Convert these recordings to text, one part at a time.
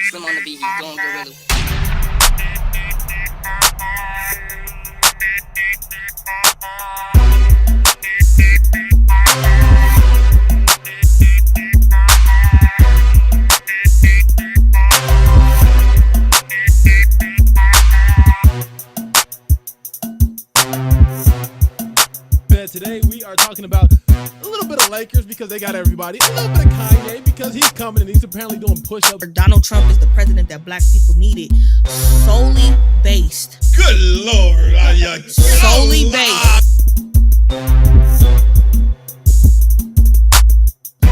Slim on the beat, he's going gorilla. Today we are talking about a little bit of Lakers because they got everybody, a little bit of Kanye because he's coming and he's apparently doing push-ups. Donald Trump is the president that black people needed, solely based. Good Lord, Solely based.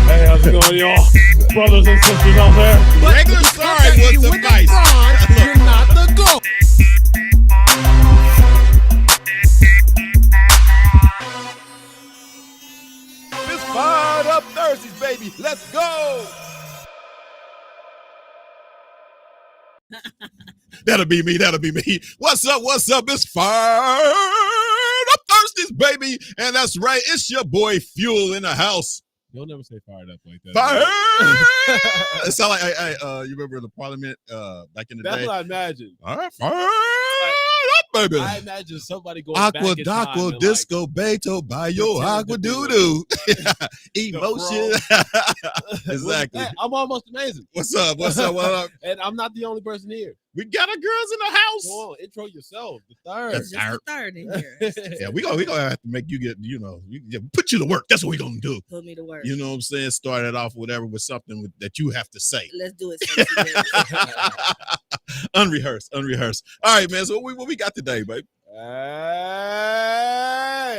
Hey, how's it going, y'all? Brothers and sisters out there. But regular sorry was the vice. You're not the GOAT. It's Fired Up Thursdays, baby. Let's go. That'll be me. What's up? It's Fired Up Thursdays, baby. And that's right. It's your boy Fuel in the house. You'll never say fired up like that. Fire! It sound like you remember the Parliament back in the day? That's what I imagine. All right, fire up, baby. I imagine somebody going Aqua, back in time Daco, and Disco, Beto, Bayo, Aqua, Doo-Doo. Emotion. Exactly. Hey, I'm almost amazing. What's up? And I'm not the only person here. We got our girls in the house. Go on, intro yourself. The third. That's Just the third in here. Yeah, we gonna have to make you get, put you to work. That's what we're gonna do. Put me to work. You know what I'm saying? Start it off with something that you have to say. Let's do it. Unrehearsed. All right, man. So what we got today, babe? Hey.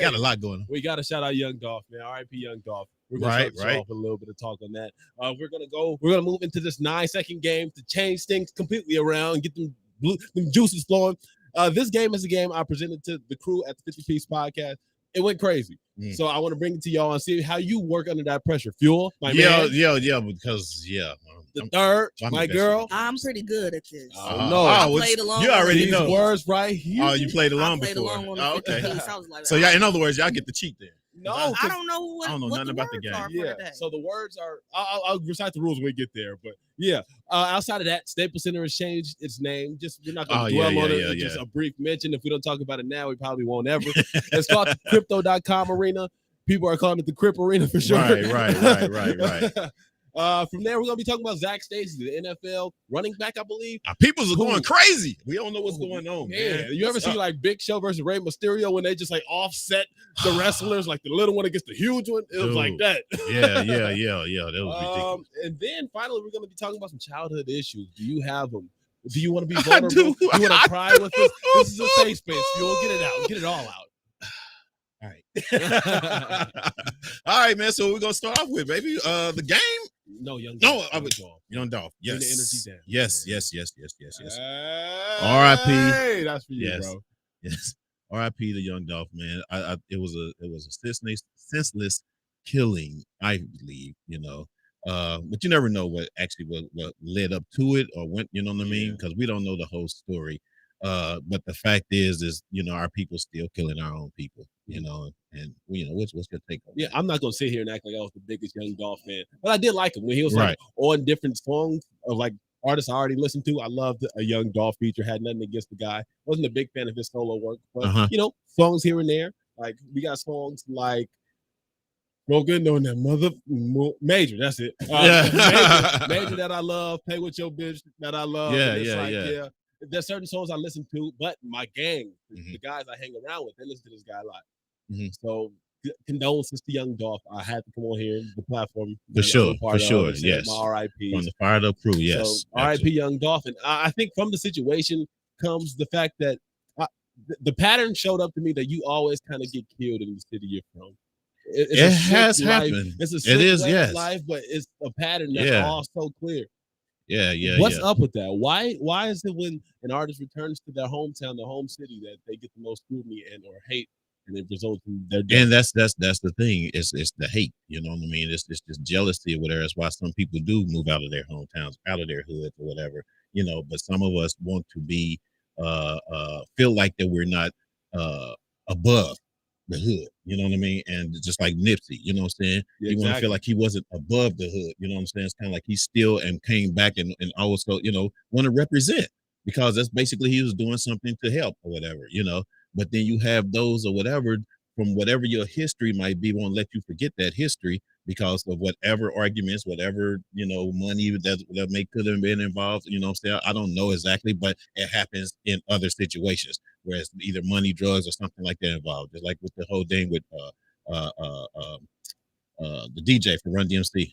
Got a lot going on. We got to shout out Young Dolph, man. R.I.P. Young Dolph. We're Right. off a little bit of talk on that. We're gonna move into this 9-second game to change things completely around, get them juices flowing. This game is a game I presented to the crew at the 50 Piece Podcast. It went crazy. So I want to bring it to y'all and see how you work under that pressure. Fuel, my man. Because The third, my girl. I'm pretty good at this. No, I played along. You already these know. words right here. Oh, you played along I played before. along on the Oh, 50 okay. piece. I was like, So yeah, in other words, y'all get the cheat there. No, I don't know what, I don't know what nothing the about the words game. are for Yeah, today. so the words are, I'll recite the rules when we get there, but yeah, outside of that, Staples Center has changed its name. We're not going to dwell on it. Just a brief mention. If we don't talk about it now, we probably won't ever. It's called the Crypto.com Arena. People are calling it the Crip Arena for sure. Right. From there, we're going to be talking about STACY, the NFL running back, I believe. People's are going crazy. We don't know what's going on, man. You ever see like Big Show versus Rey Mysterio when they just like offset the wrestlers, like the little one against the huge one? It was like that. Yeah. That was ridiculous. And then finally, we're going to be talking about some childhood issues. Do you have them? Do you want to be vulnerable? do. You want to cry with this? This is a safe space. You'll get it out. Get it all out. All right. All right, man. So we're gonna start off with baby. The game. No, Young No, Dolph. Young Dolph. Bring Yes. the energy down. Yes. R.I.P. R.I.P. That's for you, Yes. bro. Yes. R.I.P. the Young Dolph, man. It was a senseless killing, I believe. But you never know what led up to it or went. You know what I mean? Because we don't know the whole story. But the fact is our people still killing our own people, and what's your take on Yeah, that? I'm not gonna sit here and act like I was the biggest Young Dolph fan, but I did like him when he was Right. like on different songs of like artists I already listened to. I loved a Young Dolph feature. Had nothing against the guy. Wasn't a big fan of his solo work, but songs here and there. Like we got songs like "Smoking on that mother Major." That's it. Major that I love. "Pay with your bitch" that I love. Yeah. There's certain songs I listen to, but my gang, the guys I hang around with, they listen to this guy a lot. So condolences to Young Dolph. I had to come on here, the platform. For sure. Yes. My R.I.P. From the Fired Up crew, yes. So R.I.P. Young Dolph. And I think from the situation comes the fact that the pattern showed up to me that you always kind of get killed in the city you're from. It has happened. It's a It is, way of yes. life, but it's a pattern that's all so clear. Yeah. What's up with that? Why is it when an artist returns to their hometown, their home city, that they get the most scrutiny and or hate, and it results in their death? And that's the thing. It's the hate. You know what I mean? It's this jealousy or whatever. That's why some people do move out of their hometowns, out of their hoods or whatever. But some of us want to be feel like that we're not above. the hood, you know what I mean? And just like Nipsey, you know what I'm saying? Yeah, You want to exactly. feel like he wasn't above the hood, you know what I'm saying? It's kind of like he still and came back and also, you know, want to represent, because that's basically he was doing something to help or whatever, you know. But then you have those or whatever from whatever your history might be, won't let you forget that history because of whatever arguments, whatever, you know, money that may could have been involved, you know what I'm saying? I don't know exactly, but it happens in other situations where it's either money, drugs, or something like that involved. Just like with the whole thing with the DJ for Run DMC,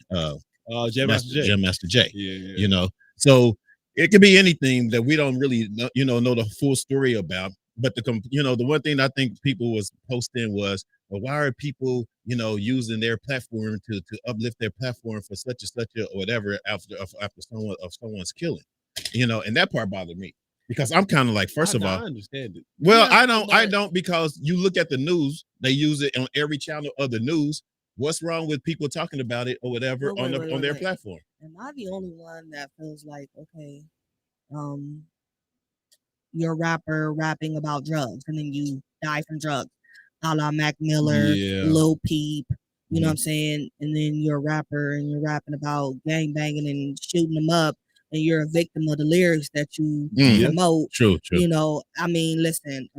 Jam Master Jay. Jam Master Jay. Yeah. You know, so it could be anything that we don't really know, you know the full story about. But the one thing I think people was posting was, well, why are people, you know, using their platform to uplift their platform for such a or whatever after someone's killing, you know, and that part bothered me. Because I'm kind of like, first of all, I understand it. well, Yeah, I don't, because you look at the news, they use it on every channel of the news. What's wrong with people talking about it or whatever Wait, on their wait. platform? Am I the only one that feels like, okay, you're a rapper rapping about drugs and then you die from drugs, a la Mac Miller, Yeah. Lil Peep, you know what I'm saying? And then you're a rapper and you're rapping about gang banging and shooting them up, and you're a victim of the lyrics that you promote. True. You know, I mean, listen,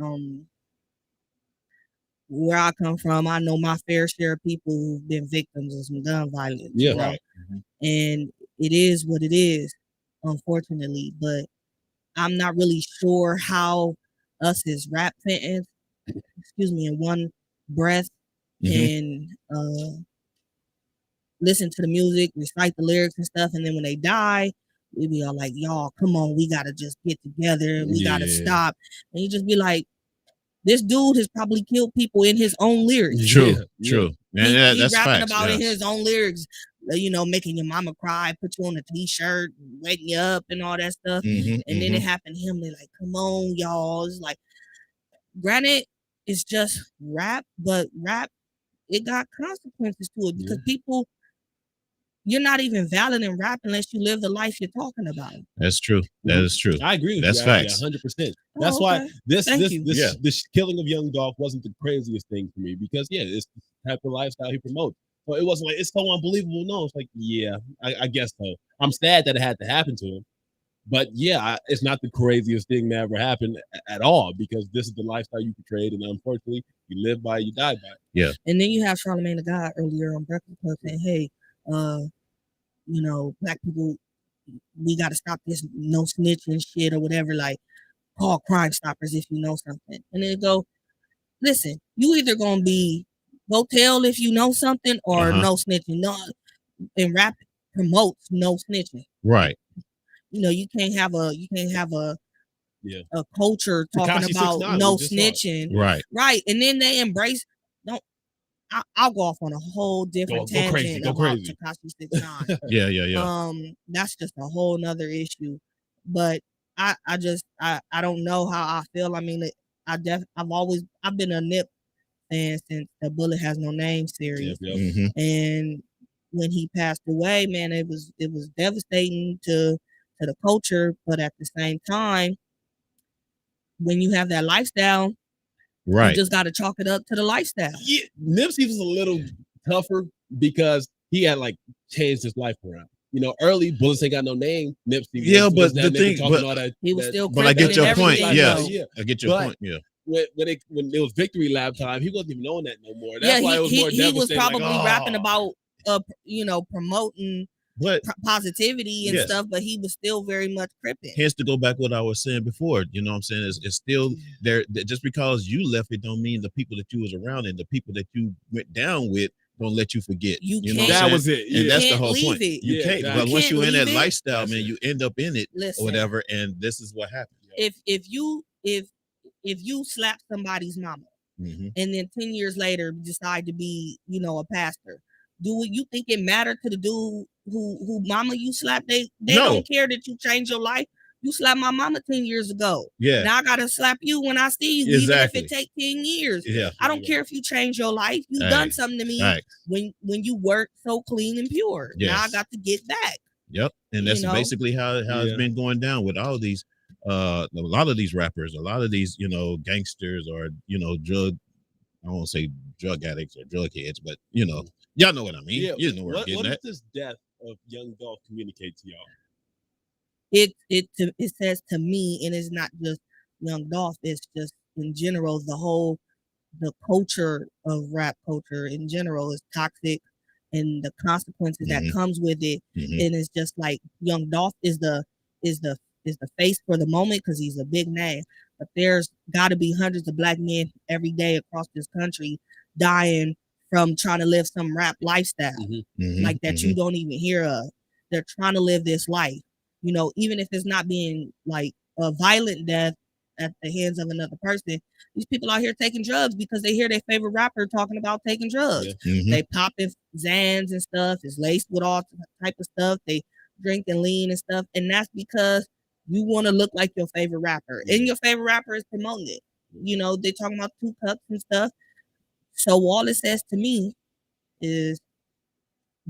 where I come from, I know my fair share of people who've been victims of some gun violence. Yeah. You know? Right. And it is what it is, unfortunately. But I'm not really sure how us as rap fans, in one breath can listen to the music, recite the lyrics and stuff, and then when they die, we be all like, y'all, come on, we gotta just get together, we gotta stop. And you just be like, this dude has probably killed people in his own lyrics. True. Man, That's rapping facts, about in his own lyrics, you know, making your mama cry, put you on a t-shirt, waking you up and all that stuff. And then it happened to him. They're like, come on, y'all. It's like, granted, it's just rap, but rap, it got consequences to it because people, you're not even valid in rap unless you live the life you're talking about. That's true. That is true. I agree with That's you. facts. 100%. That's why this killing of Young Dolph wasn't the craziest thing for me, because it's the type of lifestyle he promotes. So it wasn't like it's so unbelievable. No, it's like, I guess so. I'm sad that it had to happen to him, but it's not the craziest thing that ever happened at all, because this is the lifestyle you portrayed, and unfortunately, you live by it, you die by it. Yeah. And then you have Charlamagne the God earlier on Breakfast Club saying, "Hey, you know, black people, we got to stop this no snitching shit or whatever. Like, call Crime Stoppers if you know something." And then go, listen, you either gonna go tell if you know something or no snitching. No, and rap promotes no snitching. Right. You know, you can't have a culture talking about no snitching. Right. And then they embrace. I'll go off on a whole different tangent about Tekashi 69. Yeah. That's just a whole nother issue. But I don't know how I feel. I mean, I've been a Nip fan since the Bullet Has No Name series. And when he passed away, man, it was devastating to the culture. But at the same time, when you have that lifestyle, you just got to chalk it up to the lifestyle. Yeah, Nipsey was a little tougher because he had changed his life around. You know, early Bullets Ain't Got No Name. Nipsey, but the thing, he was still. But I get your point. I get your point. Yeah. When it was Victory Lab time, he wasn't even on that no more. That's why it was more devastating. He was probably rapping about, promoting positivity and stuff, but he was still very much crippin'. Hence, to go back what I was saying before, you know what I'm saying, it's still there. Just because you left it don't mean the people that you was around and the people that you went down with don't let you forget. You know that was it. And that's the whole point. You can't. Exactly. But once you're in that lifestyle, man, you end up in it or whatever, and this is what happens. If you slap somebody's mama and then 10 years later decide to be, a pastor, do you think it mattered to the dude who mama you slapped? They don't care that you changed your life. You slapped my mama 10 years ago. Yeah. Now I gotta slap you when I see you, even if it take 10 years. Yeah. I don't care if you change your life. You've done something to me when you work so clean and pure. Yes. Now I got to get back. Yep. And that's basically how it's been going down with all these a lot of these rappers, a lot of these, gangsters or, drug I won't say drug addicts or drug heads, but y'all know what I mean. Yeah. You know where I'm What getting does at. this death of young Dolph communicate to y'all? It says to me, and it's not just young Dolph, it's just in general, the culture of rap culture in general is toxic, and the consequences that comes with it. And it's just like young Dolph is the face for the moment because he's a big name, but there's got to be hundreds of black men every day across this country dying from trying to live some rap lifestyle like that you don't even hear of. They're trying to live this life, even if it's not being like a violent death at the hands of another person. These people out here taking drugs because they hear their favorite rapper talking about taking drugs. They popping Xans and stuff. It's laced with all type of stuff. They drinking lean and stuff, and that's because you want to look like your favorite rapper, and your favorite rapper is promoting it. They talking about 2 cups and stuff. So all it says to me is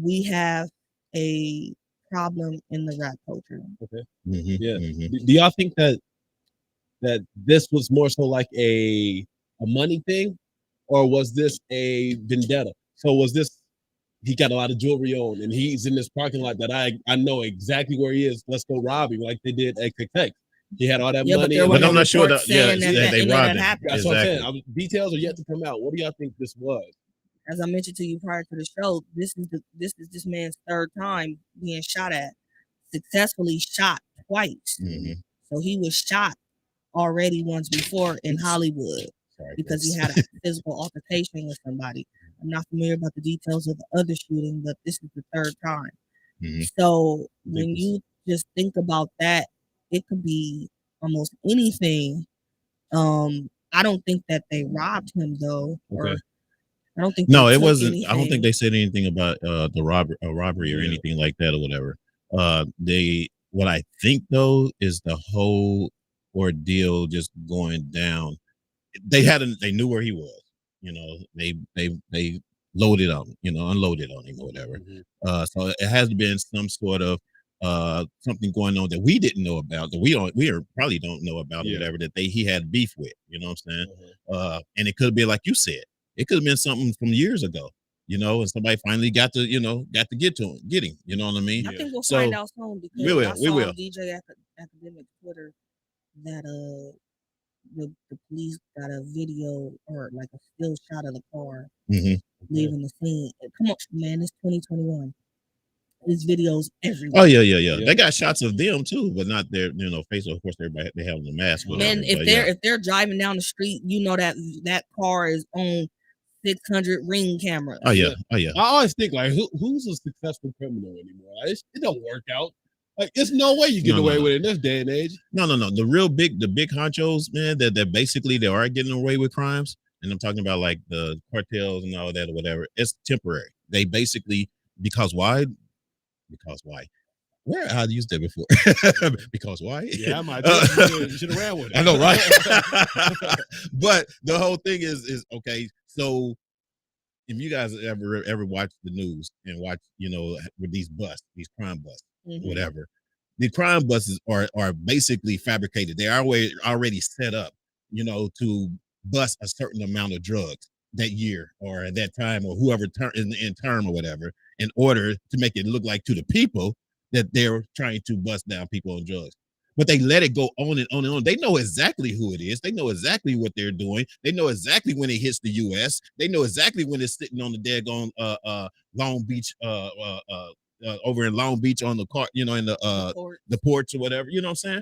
we have a problem in the rap culture. Okay. Do y'all think that this was more so like a money thing, or was this a vendetta? So was this he got a lot of jewelry on and he's in this parking lot that I know exactly where he is. Let's go rob him like they did XXX. He had all that money. But I'm not sure that they robbed him. That's what I'm saying. Details are yet to come out. What do y'all think this was? As I mentioned to you prior to the show, this is this man's 3rd time being shot at, successfully shot twice. So he was shot already once before in Hollywood because he had a physical altercation with somebody. I'm not familiar about the details of the other shooting, but this is the 3rd time. So when you just think about that, it could be almost anything. I don't think that they robbed him though. Or I don't think. No, it wasn't. Anything. I don't think they said anything about the robbery or anything like that or whatever. What I think though is the whole ordeal just going down. They knew where he was. They loaded on, unloaded on him or whatever. So it has been some sort of something going on that we didn't know about, that we probably don't know about or whatever, that he had beef with. You know what I'm saying? And it could be like you said. It could have been something from years ago, and somebody finally got to get to him, get him. You know what I mean? I think we'll find out soon because we will. On DJ Academic Twitter that the police got a video or like a still shot of the car leaving the scene. Come on, man, it's 2021. There's videos everywhere. Oh yeah. They got shots of them too, but not their face. Of course, everybody they have the mask. Man, if they're driving down the street, that car is on 600 ring cameras. Oh yeah. I always think like who's a successful criminal anymore? It don't work out. Like, there's no way you get away with it in this day and age. No. The big honchos, man, that basically they are getting away with crimes. And I'm talking about like the cartels and all that or whatever. It's temporary. They basically, because why? Where I used that before. Because why? Yeah, I might. You should have ran with it. I know, right? But the whole thing is okay. So if you guys ever watch the news and watch, with these crime busts, whatever, the crime busts are basically fabricated. They are already set up, to bust a certain amount of drugs that year or at that time or whoever in term or whatever, in order to make it look like to the people that they're trying to bust down people on drugs. But they let it go on and on and on. They know exactly who it is. They know exactly what they're doing. They know exactly when it hits the U.S. They know exactly when it's sitting on the daggone Long Beach, over in Long Beach on the car, in the porch or whatever. You know what I'm saying?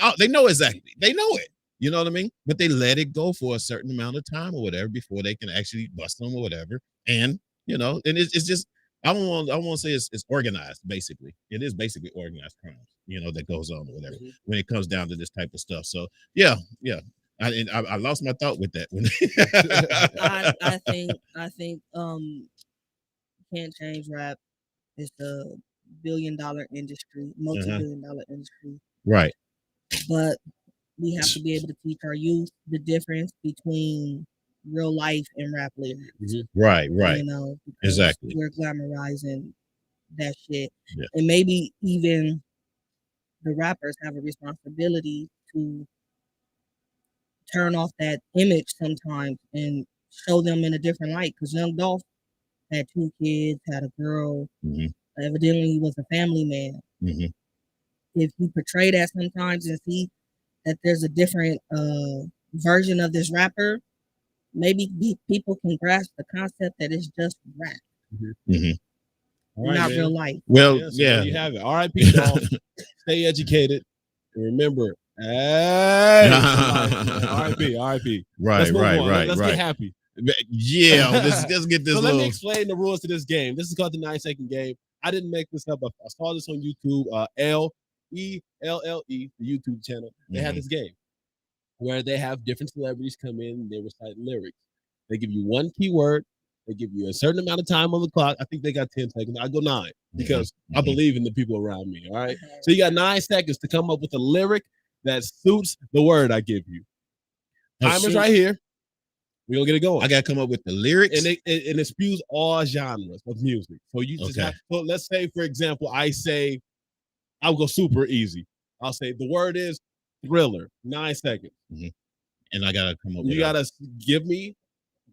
Oh, they know exactly. They know it. You know what I mean? But they let it go for a certain amount of time or whatever before they can actually bust them or whatever. And and it's just. I want to say it's organized. Basically, it is basically organized crimes. That goes on or whatever when it comes down to this type of stuff. So yeah. I lost my thought with that one. I think can't change rap. It's a billion-dollar industry, multi-billion-dollar industry. Right. But we have to be able to teach our youth the difference between real life and rap lyrics. Right. Exactly. We're glamorizing that shit. Yeah. And maybe even the rappers have a responsibility to turn off that image sometimes and show them in a different light. Because young Dolph had 2 kids, had a girl. Evidently, he was a family man. If you portray that sometimes and see that there's a different version of this rapper, maybe people can grasp the concept that it's just rap, All right, not man. real life. Well, So yeah. there you have it. R.I.P. Dolph. Stay educated. And remember, hey, R.I.P. R.I.P. Right, Let's move right, on. right, Let's right. get happy. Yeah, let's get this So let me little. explain the rules to this game. This is called the 9-second game. I didn't make this up. I saw this on YouTube. LELLE, the YouTube channel. They have this game where they have different celebrities come in and they recite lyrics. They give you one keyword. They give you a certain amount of time on the clock. I think they got 10 seconds. I go 9 because I believe in the people around me. All right. So you got 9 seconds to come up with a lyric that suits the word I give you. Timer's right here. We're gonna get it going. I gotta come up with the lyrics. And it spews all genres of music. So you just have to, so let's say, for example, I'll go super easy. I'll say the word is thriller, 9 seconds. And I gotta come up with You gotta give me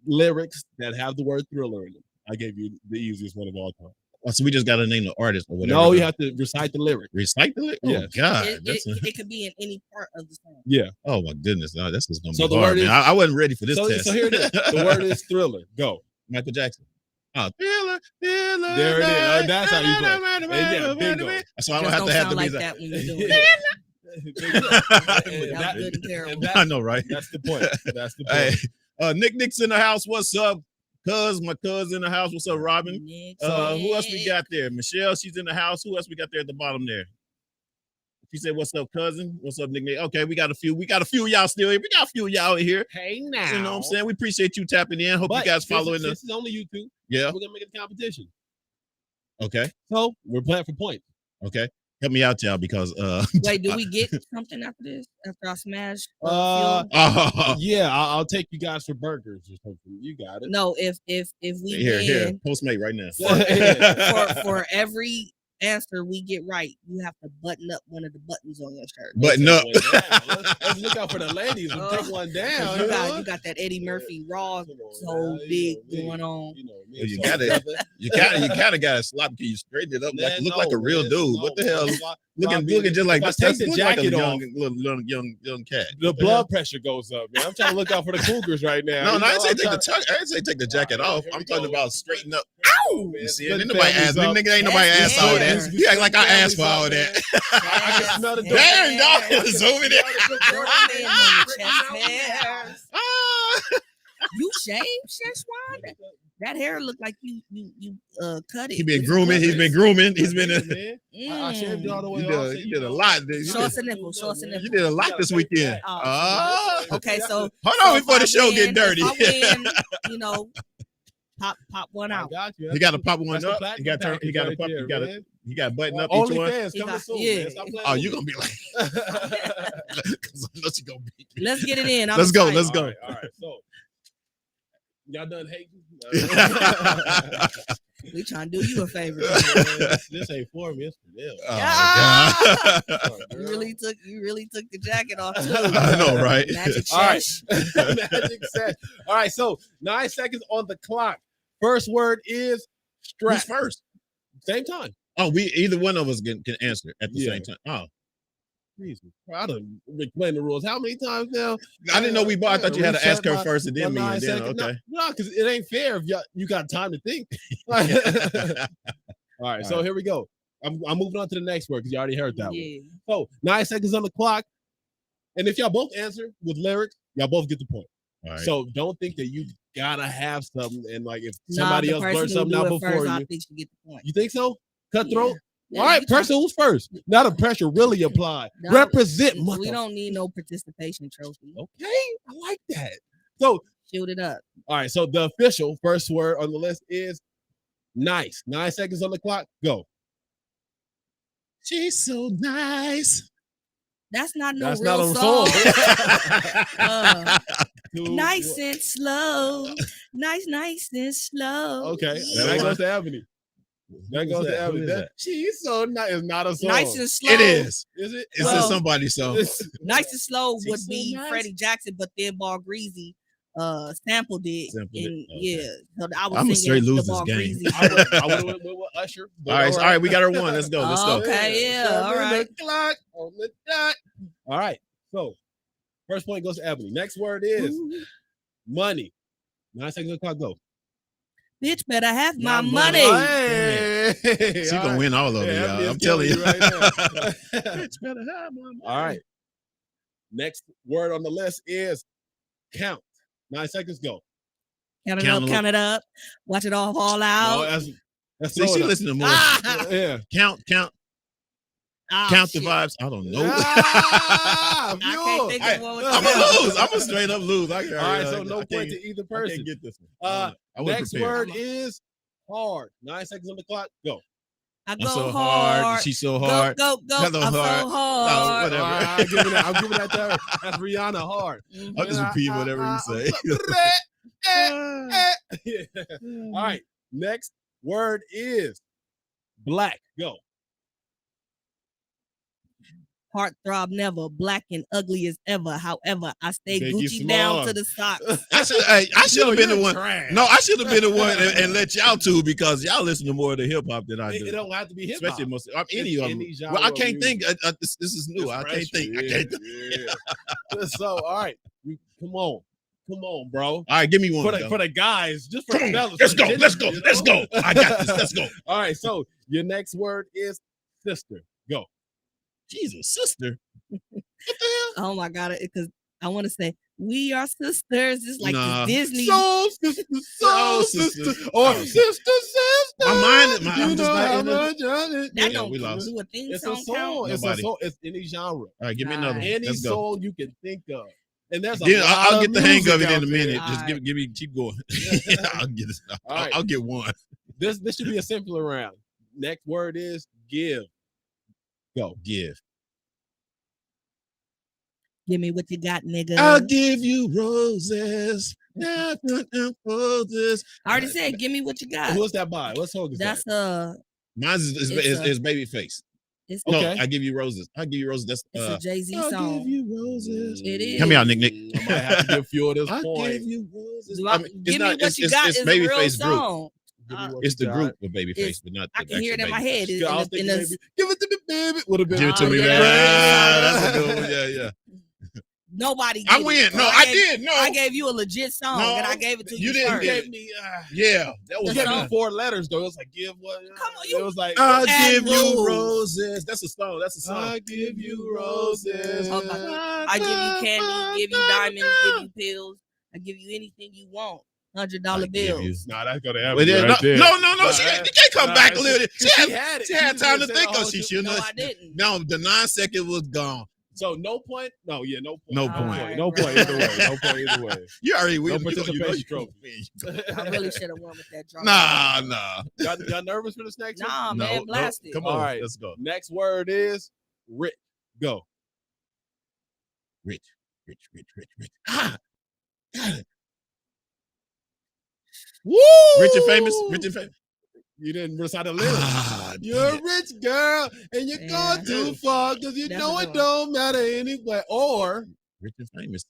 lyrics that have the word thriller in them. I gave you the easiest one of all time. Oh, so we just gotta name the artist or whatever. No, you have to recite the lyric. Recite the lyric? Yes. Oh God. It could be in any part of the song. Yeah. Oh my goodness. No, this is gonna So be the hard, word man. I wasn't ready for this test. So here it is. The word is thriller. Go. Michael Jackson. Oh, thriller. There it is. That's how you play. Yeah, bingo. So I don't have to have the like music. that when you do it. That was good and terrible. I know, right? That's the point. That's the Hey, point. Nick's in the house. What's up? My cousin in the house. What's up, Robin? Who else we got there? Michelle, she's in the house. Who else we got there at the bottom there? She said, "What's up, cousin? What's up, Nick? Okay, we got a few. We got a few of y'all still here. We got a few of y'all in here. Hey now. You know what I'm saying? We appreciate you tapping in. Hope you guys following us. This is only YouTube. Yeah. We're gonna make it a competition. Okay. So we're playing for points. Okay. Help me out, y'all, because wait, do we get something after this? After I smash? Yeah, I'll take you guys for burgers or something. You got it. No, if we here, Postmate right now. For every answer we get right, you have to button up one of the buttons on your shirt. Button up. Let's look out for the ladies and take one down. You got that Eddie Murphy raw so big going on. You kind of got to slop till you straighten it up. Look like a real dude. What the hell? Looking just like that's look like a young cat. The blood pressure goes up, man. I'm trying to look out for the cougars right now. No, I didn't say take the jacket off. I'm talking about straighten up. Ow! You see, ain't nobody asked me. Nigga, ain't nobody asked all that. You act like I asked for all that. I can smell the Darren Dawkins is over there. You shaved, Sheshwan? That hair looked like you cut it. He's been grooming. He's been. I shaved it all the way off. You did a lot. Show us a nipple. You did a lot this weekend. Okay, so hold on before the show get dirty. You know, pop one out. I got you. He got to pop one up. He got to pop. He got to button up each one. Oh, you gonna be like? Because I know she gonna beat me. Let's get it in. Let's go. All right. So. Y'all done hating? We trying to do you a favor. This ain't for me, it's for them. Oh, you really took the jacket off too. I know, right? Magic All right. sesh. Magic sesh. All right, so 9 seconds on the clock. First word is strap. Who's first? Same time. Oh, either one of us can answer at the same time. Oh. Jesus. I done been playing the rules how many times now? I didn't know I thought you had to ask her first and then me. And then, okay. No, because it ain't fair if you got time to think. All right, so here we go. I'm moving on to the next word because you already heard that one. So 9 seconds on the clock. And if y'all both answer with lyrics, y'all both get the point. Right. So don't think that you gotta have something and like if somebody else blurts something out before first, you. I think you get the point. You think so? Cutthroat? Yeah. Yeah, all right, person who's first. Now the pressure really applied. Represent. We don't need no participation trophy. Okay, I like that. So shoot it up. All right, so the official first word on the list is nice. 9 seconds on the clock. Go. She's so nice. That's not no That's real not song. Nice and slow. Nice and slow. Okay, that goes to Ebony. That goes to Ebony. She's so nice. It's not a song. Nice and slow. It is. Is it? It's somebody's song. Nice and slow would be nice. Freddie Jackson, but then Ball Greasy sampled it. Sampled it? And Okay. yeah, so I was I'ma singing straight lose the this Bar game. Breezy. I would have went with Usher. All right, we got our one. Let's go. Let's go. Okay, yeah, all right. Clock on the dot. All right, so first point goes to Ebony. Next word is money. 9 seconds on the clock, go. Bitch better have my Not money. Hey, She gonna win all of it, Yeah, y'all. I'm it's telling you. right now. Bitch better have my money. All right. Next word on the list is count. 9 seconds, go. Count it up. Watch it all fall out. No, that's See, she listen to more. Yeah. Count Oh, the shit. vibes. I don't know. I can't think of one with I'm the gonna lose. I'm gonna straight up lose. All All right, so no point to either I person. can't get this one. I wasn't Next prepared. word is hard. 9 seconds on the clock, go. I I'm go so hard. hard. She's so hard. Go. That's so I'm hard. so hard. whatever. I'm giving that to her. That's Rihanna hard. I'll just repeat whatever you say. All right. Next word is black. Go. Heartthrob never, black and ugly as ever. However, I stay Biggie Gucci down Smalls. to the socks. I should have been the one. Trash. No, I should have been the one and let y'all two because y'all listen to more of the hip hop than I do. It don't have to be hip hop. Especially most any of them. Any genre Well, I of can't think. music. This is new. It's I fresh. can't think. I can't. Yeah. So, all right. Come on, bro. All right, give me one. For the guys, just for the fellas. Let's for go. the Let's gentlemen, go. Let's you know? go. I got this. Let's go. All right. So your next word is sister. Go. Jesus, sister. What the hell? Oh my God, because I want to say we are sisters. It's like Nah. this Disney. Soul sister, Soul sister. or Oh. sister. I'm just You know not how in the- much I did. That Yeah, don't we lost. do a theme It's a song song. count. It's a Nobody. song. It's any genre. All right, give me another one. Any Let's go. song you can think of. And there's a Yeah, lot I'll of get the hang of music it in out a minute. there. Just All give me, keep going. I'll get it. All right. I'll get one. This should be a simpler round. Next word is give. Go. Give. Give me what you got, nigga. I'll give you roses. Roses. I already said, give me what you got. What's that by? What song is That's that? Mine is Babyface. It's No, Okay. I give you roses. I give you roses. That's a Jay-Z I'll song. give you roses. It is. Help me out, Nick. I might have to give you at this I point. give you roses. Do I I- mean, give me what you got it's is a real Babyface group. song. Give me what It's you the got. group with Babyface, It's- but not. I can hear it in my head. Yeah, I was thinking In a- maybe, give it to me, baby. Would have been. Give it to Oh, me, yeah. baby. That's a good one. Yeah. Nobody. I did win. it. No, I did. No, I gave you a legit song, No, and I gave it to you. you didn't first. give me. Yeah, that You was gave me song. 4 letters though. It was like give what? Come on, It you- was like I'll And give you rules. roses. That's a song. That's a song. I give you roses. Hold on. I give you candy, give you diamonds, give you pills. I give you anything you want. $100 bills. Nah, that's gonna Well, happen. yeah, Right there. no. Nah, She can't come nah, back a little bit. She She had it. time to said think the of. whole She shit. shouldn't No, have. I didn't. No, the 9 second was gone. So no point. No, yeah, no point. No No point. point. No point either way. No point either way. You already win. No You know participation you trophy. win. I really should have won with that drum. Nah. Y'all nervous for this next one? Nah, No, man, blast it. Come on, All right. let's go. Next word is rich. Go. Rich. Ah, got it. Woo! Rich and famous. You didn't recite a lyric. Ah, You're a damn it. rich girl, and you're Yeah. going too far because you That's know a it good one. don't matter anyway. Or Rich and famous.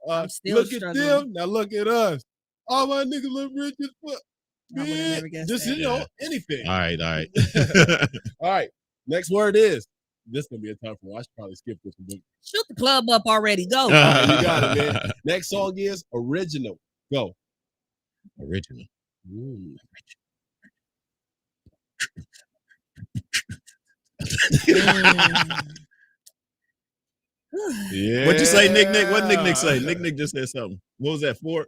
I'm still look struggling. at them, now look at us. All my niggas look rich as fuck. I would've never guessed Just that. you know, anything. All right. All right. Next word is. This is gonna be a tough one. I should probably skip this one. Shoot the club up already. Go. right, you got it, man. Next song is original. Go. Original. Yeah. What'd you say, Nick? What Nick say? Nick just said something. What was that for?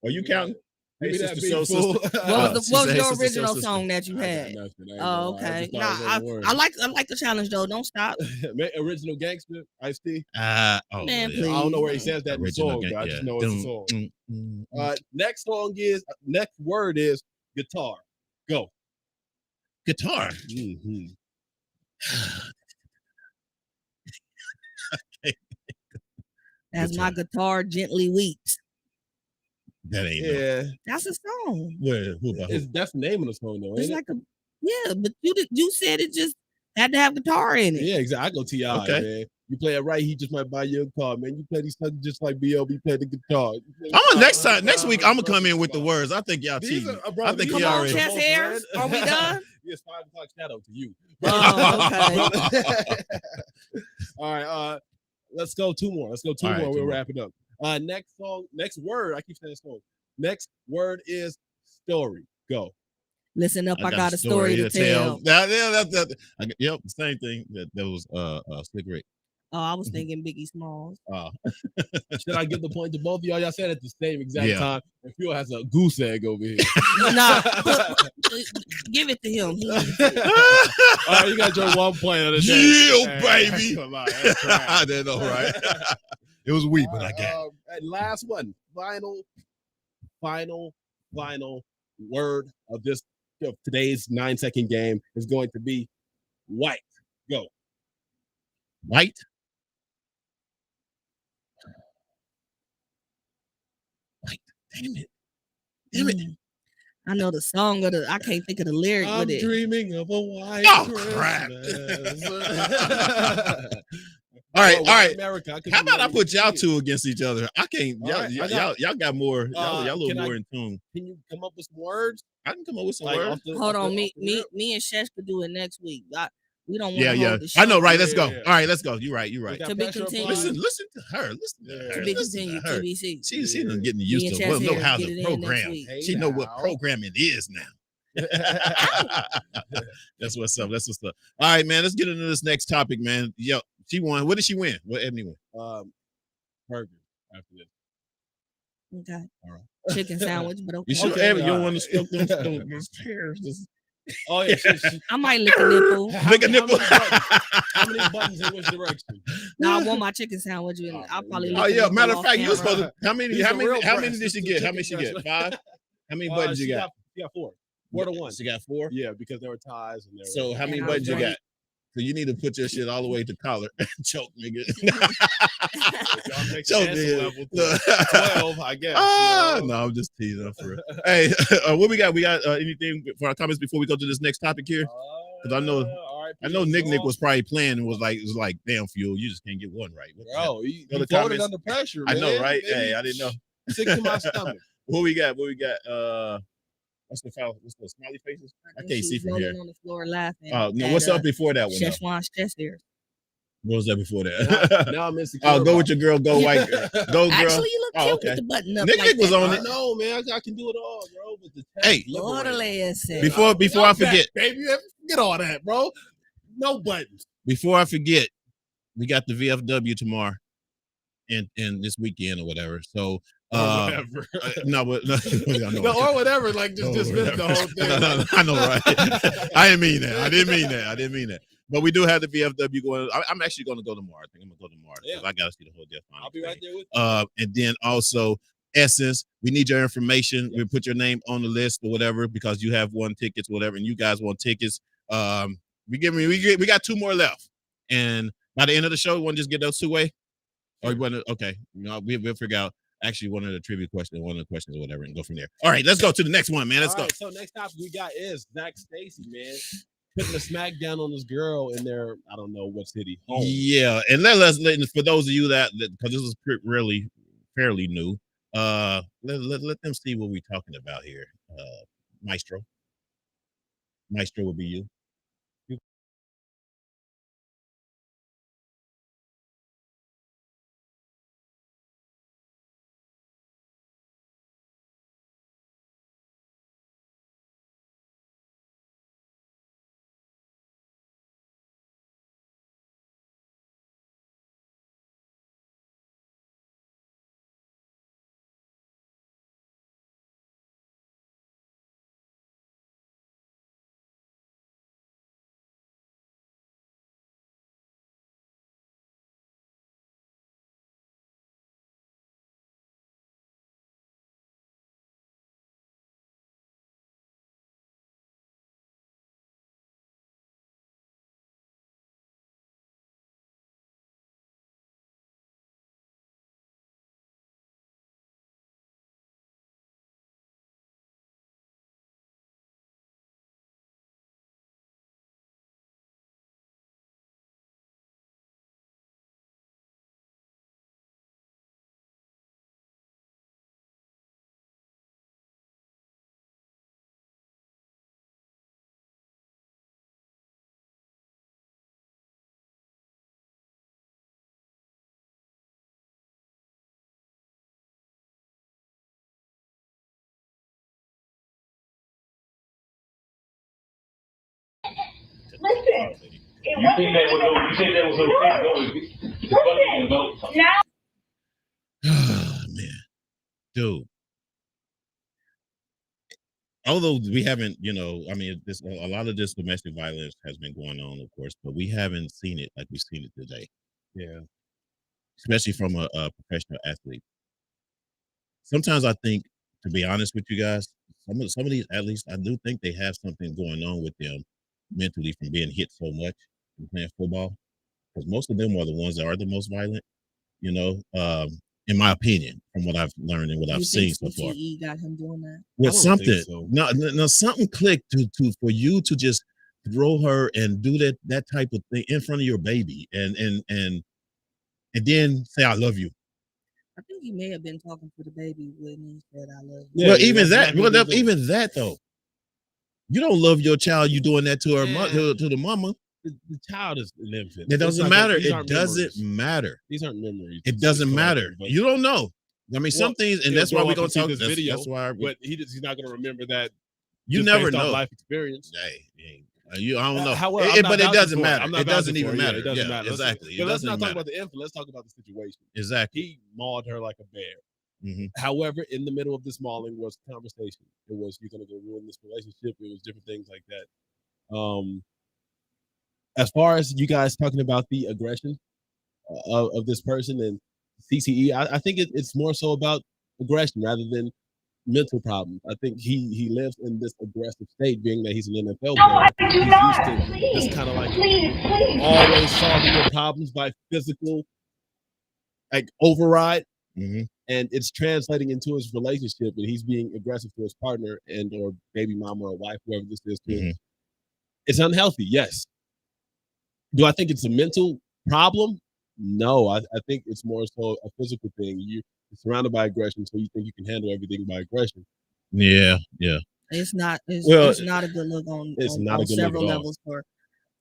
Are you counting? Hey, Give me that sister, beat, soul fool. sister. What was, she what was said, your "Hey, sister, original soul sister." song that you I got had? nothing. I ain't Oh, gonna lie. I okay. just Nah, thought it was I, a word. I like the challenge though. Don't stop. Original gangster, Ice-T. Man, I please. don't know where he says that in the Original song. gang- I just yeah. know it's a song. Next word is guitar. Go. Guitar. Mm-hmm. As my guitar gently weeps. That ain't Yeah, That's a song. no. Who about who? that's the name of the song though, It's ain't it? like a but you said it just Had to have guitar in it. Yeah, exactly. I go T.I., Okay. man. You play it right, he just might buy you a car, man. You play these songs just like B.O.B. play the guitar. Next week, I'm gonna come in with the words. I think y'all cheating. I think Come you on, already. chest hairs. Are we done? It's 5 o'clock shadow to you. Oh, okay. All right, let's go 2 more. Let's go 2 All right, more. 2 We'll more. wrap it up. Next song, next word. I keep saying song. Next word is story. Go. Listen up, I got a story to tell. Yep, same thing. That was Slick Rick. Oh, I was thinking Biggie Smalls. Should I give the point to both of y'all? Y'all said at the same exact time. And Phil has a goose egg over here. Nah, give it to him. All right, you got your 1 point of the day. Yeah, baby. Come on, that's trash. I didn't know, right? It was weak, but I got it. And last one, final word of today's 9-second game is going to be white. Go. White. White. Damn it. I know the song of I can't think of the lyric I'm with it. dreaming of a white crap. Christmas. All right. America, How about I put y'all two against each other? I can't. All right, Y'all got more. Y'all a little more in tune. Can you come up with some words? I can come up with some words. Hold on, me and Shesh could do it next week. We don't want to hold the show. I know, right? Let's go. Yeah. All right, let's go. You're right. To be continued. Listen to her. Listen to her. To be Listen continued. to her. TBC. She's getting used to Chess know Harris how get to it in program. next week. She know what programming is now. That's what's up. That's what's up. All right, man. Let's get into this next topic, man. Yo, she won. What did she win? What Ebony win? Burger after this. Okay. All right. Chicken sandwich, but okay. You should Okay, Ebony, you don't all want to right. stroke those hairs. Oh yeah, I might lick a nipple. Lick a nipple. How many buttons in which direction? No, I want my chicken sandwich, and I'll probably. Oh lick a yeah. nipple Matter of off fact, you were camera. supposed to. How many did she get? How many she get? 5. How many buttons you got? She got 4. 4 to 1. She got 4. Yeah, because there were ties. And So how many And I buttons you was got? So you need to put your shit all the way to collar and choke, nigga. Choke, nigga. 12, I guess. No, I'm just teasing for real. Hey, what we got? We got anything for our comments before we go to this next topic here? Because I know Nick was probably playing and was like, damn, Fuel, you just can't get one right. Bro, you voted under pressure, man. I know, right? Hey, I didn't know. Sick to my stomach. What we got? What's the smiley faces? I can't see from here. On the floor laughing. Oh no, what's up before that one? Szechuan's chest hair. What was that before that? Now I'm insecure. Oh, go with your girl. Go white girl. Go girl. Actually, you look cute with the button up. Nick was on it. I know, man. I can do it all, bro. With the Hey, Lord of said. Before I forget, baby, forget all that, bro. No buttons. Before I forget, we got the VFW tomorrow, and this weekend or whatever. So. Whatever. No, but no, or whatever. Like just dismiss the whole thing. No, I know, right? I didn't mean that. But we do have the VFW going. I'm actually going to go tomorrow. I think I'm going to go tomorrow because I got to see the whole death final. I'll be right there with you. And then also Essence. We need your information. We put your name on the list or whatever because you have won tickets, whatever, and you guys want tickets. We got 2 more left, and by the end of the show, we want to just get those 2 away. Or you want to? Okay, we'll figure out. Actually, one of the trivia questions, one of the questions or whatever, and go from there. All right, let's go to the next one, man. Let's go. So next topic we got is STACY, man. Putting the smack down on this girl in their, I don't know what city. Home. Yeah, and let's for those of you that because this is really fairly new, let them see what we're talking about here. Maestro will be you. You think that was okay? Go. Now. Oh, man, dude. Although we haven't, I mean, a lot of this domestic violence has been going on, of course, but we haven't seen it like we've seen it today. Yeah. Especially from a professional athlete. Sometimes I think, to be honest with you guys, some of these athletes, I do think they have something going on with them mentally from being hit so much from playing football. Because most of them are the ones that are the most violent, in my opinion, from what I've learned and what I've seen so far. CTE got him doing that? With something, so. no, something clicked to for you to just throw her and do that type of thing in front of your baby and then say I love you. I think he may have been talking to the baby when he said I love you. Yeah, well, even that though. You don't love your child. You doing that to her to the mama. The child is an infant. It doesn't matter. It doesn't matter. These aren't memories. It doesn't matter. You don't know. I mean, some things, and that's why we're gonna talk this video. That's why. But he's not gonna remember that. You never know life experience. Hey, I don't know. However, but it doesn't matter. It doesn't even matter. It doesn't matter. Exactly. But let's not talk about the infant. Let's talk about the situation. Exactly. He mauled her like a bear. Mm-hmm. However, in the middle of this mauling was conversation. It was, you're gonna go ruin this relationship. It was different things like that. As far as you guys talking about the aggression of this person and CTE, I think it's more so about aggression rather than mental problems. I think he lives in this aggressive state, being that he's an NFL player. I do not. Please. Just kind of like Please. always solving your problems by physical, like override. Mm-hmm. And it's translating into his relationship, and he's being aggressive to his partner and or baby mama or wife, whoever this is. Mm-hmm. It's unhealthy, yes. Do I think it's a mental problem? No, I think it's more so a physical thing. You're surrounded by aggression, so you think you can handle everything by aggression. Yeah. It's not a good look on several levels for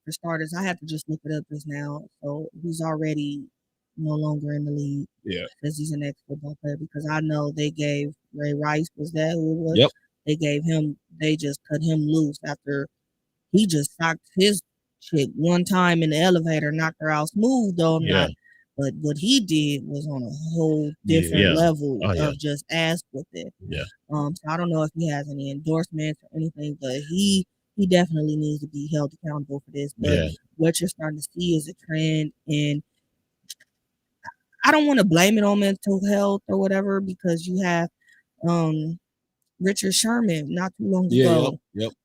starters. I had to just look it up just now. So he's already no longer in the league. Yeah. Because he's an ex-football player. Because I know they gave Ray Rice, was that who it was? Yep. They just cut him loose after he just socked his chick one time in the elevator, knocked her out smooth though. Yeah. But what he did was on a whole different level of just ass with it. Yeah. So I don't know if he has any endorsements or anything, but he definitely needs to be held accountable for this. But what you're starting to see is a trend, and I don't want to blame it on mental health or whatever, because you have Richard Sherman not too long ago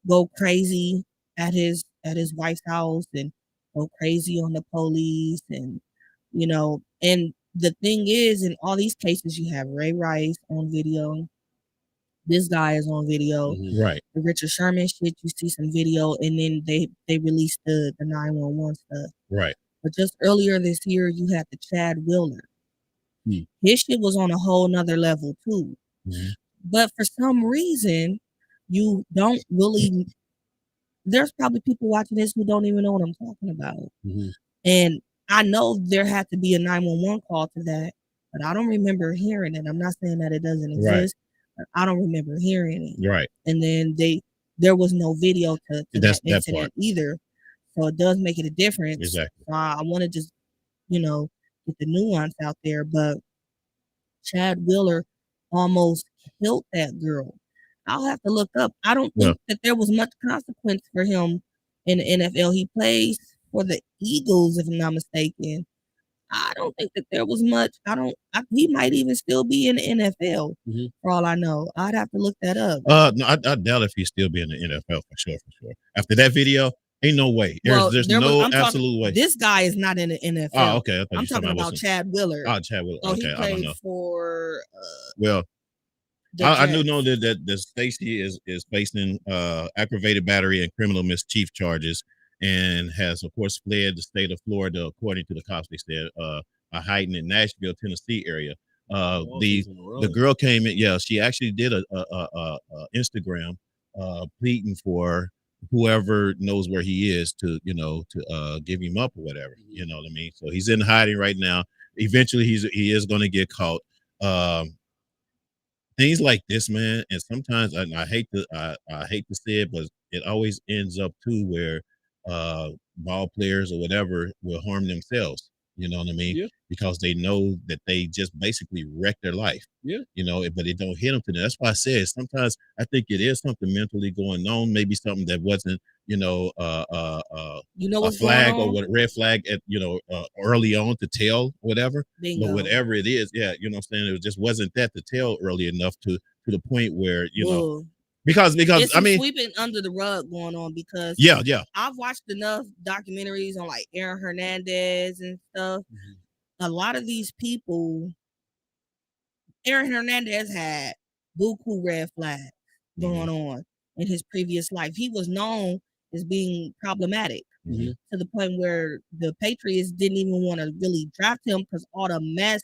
go crazy at his wife's house and go crazy on the police, and and the thing is, in all these cases you have Ray Rice on video, this guy is on video, right? The Richard Sherman shit, you see some video, and then they released the 911 stuff, right? But just earlier this year you had the Chad Wheeler. His shit was on a whole nother level too. But for some reason, you don't really. There's probably people watching this who don't even know what I'm talking about. And I know there had to be a 911 call to that, but I don't remember hearing it. I'm not saying that it doesn't exist, but I don't remember hearing it. Right. And then there was no video to that incident either. So it does make it a difference. Exactly. I want to just, get the nuance out there, but Chad Wheeler almost killed that girl. I'll have to look up. I don't think that there was much consequence for him in the NFL. He plays for the Eagles, if I'm not mistaken. I don't think that there was much. He might even still be in the NFL for all I know. I'd have to look that up. No, I doubt if he'd still be in the NFL for sure. After that video, ain't no way. There's no absolute way. This guy is not in the NFL. Oh, okay. I'm talking about Chad Wheeler. Oh, Chad Wheeler. Oh, okay, he played for. I do know that STACY is facing aggravated battery and criminal mischief charges, and has of course fled the state of Florida, according to the cops. They said hiding in Nashville, Tennessee area. The girl came in. Yeah, she actually did a Instagram pleading for whoever knows where he is to give him up or whatever. You know what I mean? So he's in hiding right now. Eventually, he is going to get caught. Things like this, man, and sometimes I hate to say it, but it always ends up too where ball players or whatever will harm themselves. You know what I mean? Yeah. Because they know that they just basically wreck their life. Yeah. You know, but it don't hit them to them. That's why I said sometimes I think it is something mentally going on, maybe something that wasn't, you know a what's flag going on? or what red flag at, early on to tell whatever. Bingo. But whatever it is, yeah, you know what I'm saying? It just wasn't that to tell early enough to the point where, know, because it's I mean sweeping under the rug going on because yeah. I've watched enough documentaries on like Aaron Hernandez and stuff. A lot of these people, Aaron Hernandez had buku red flags going on in his previous life. He was known as being problematic to the point where the Patriots didn't even want to really draft him because all the mess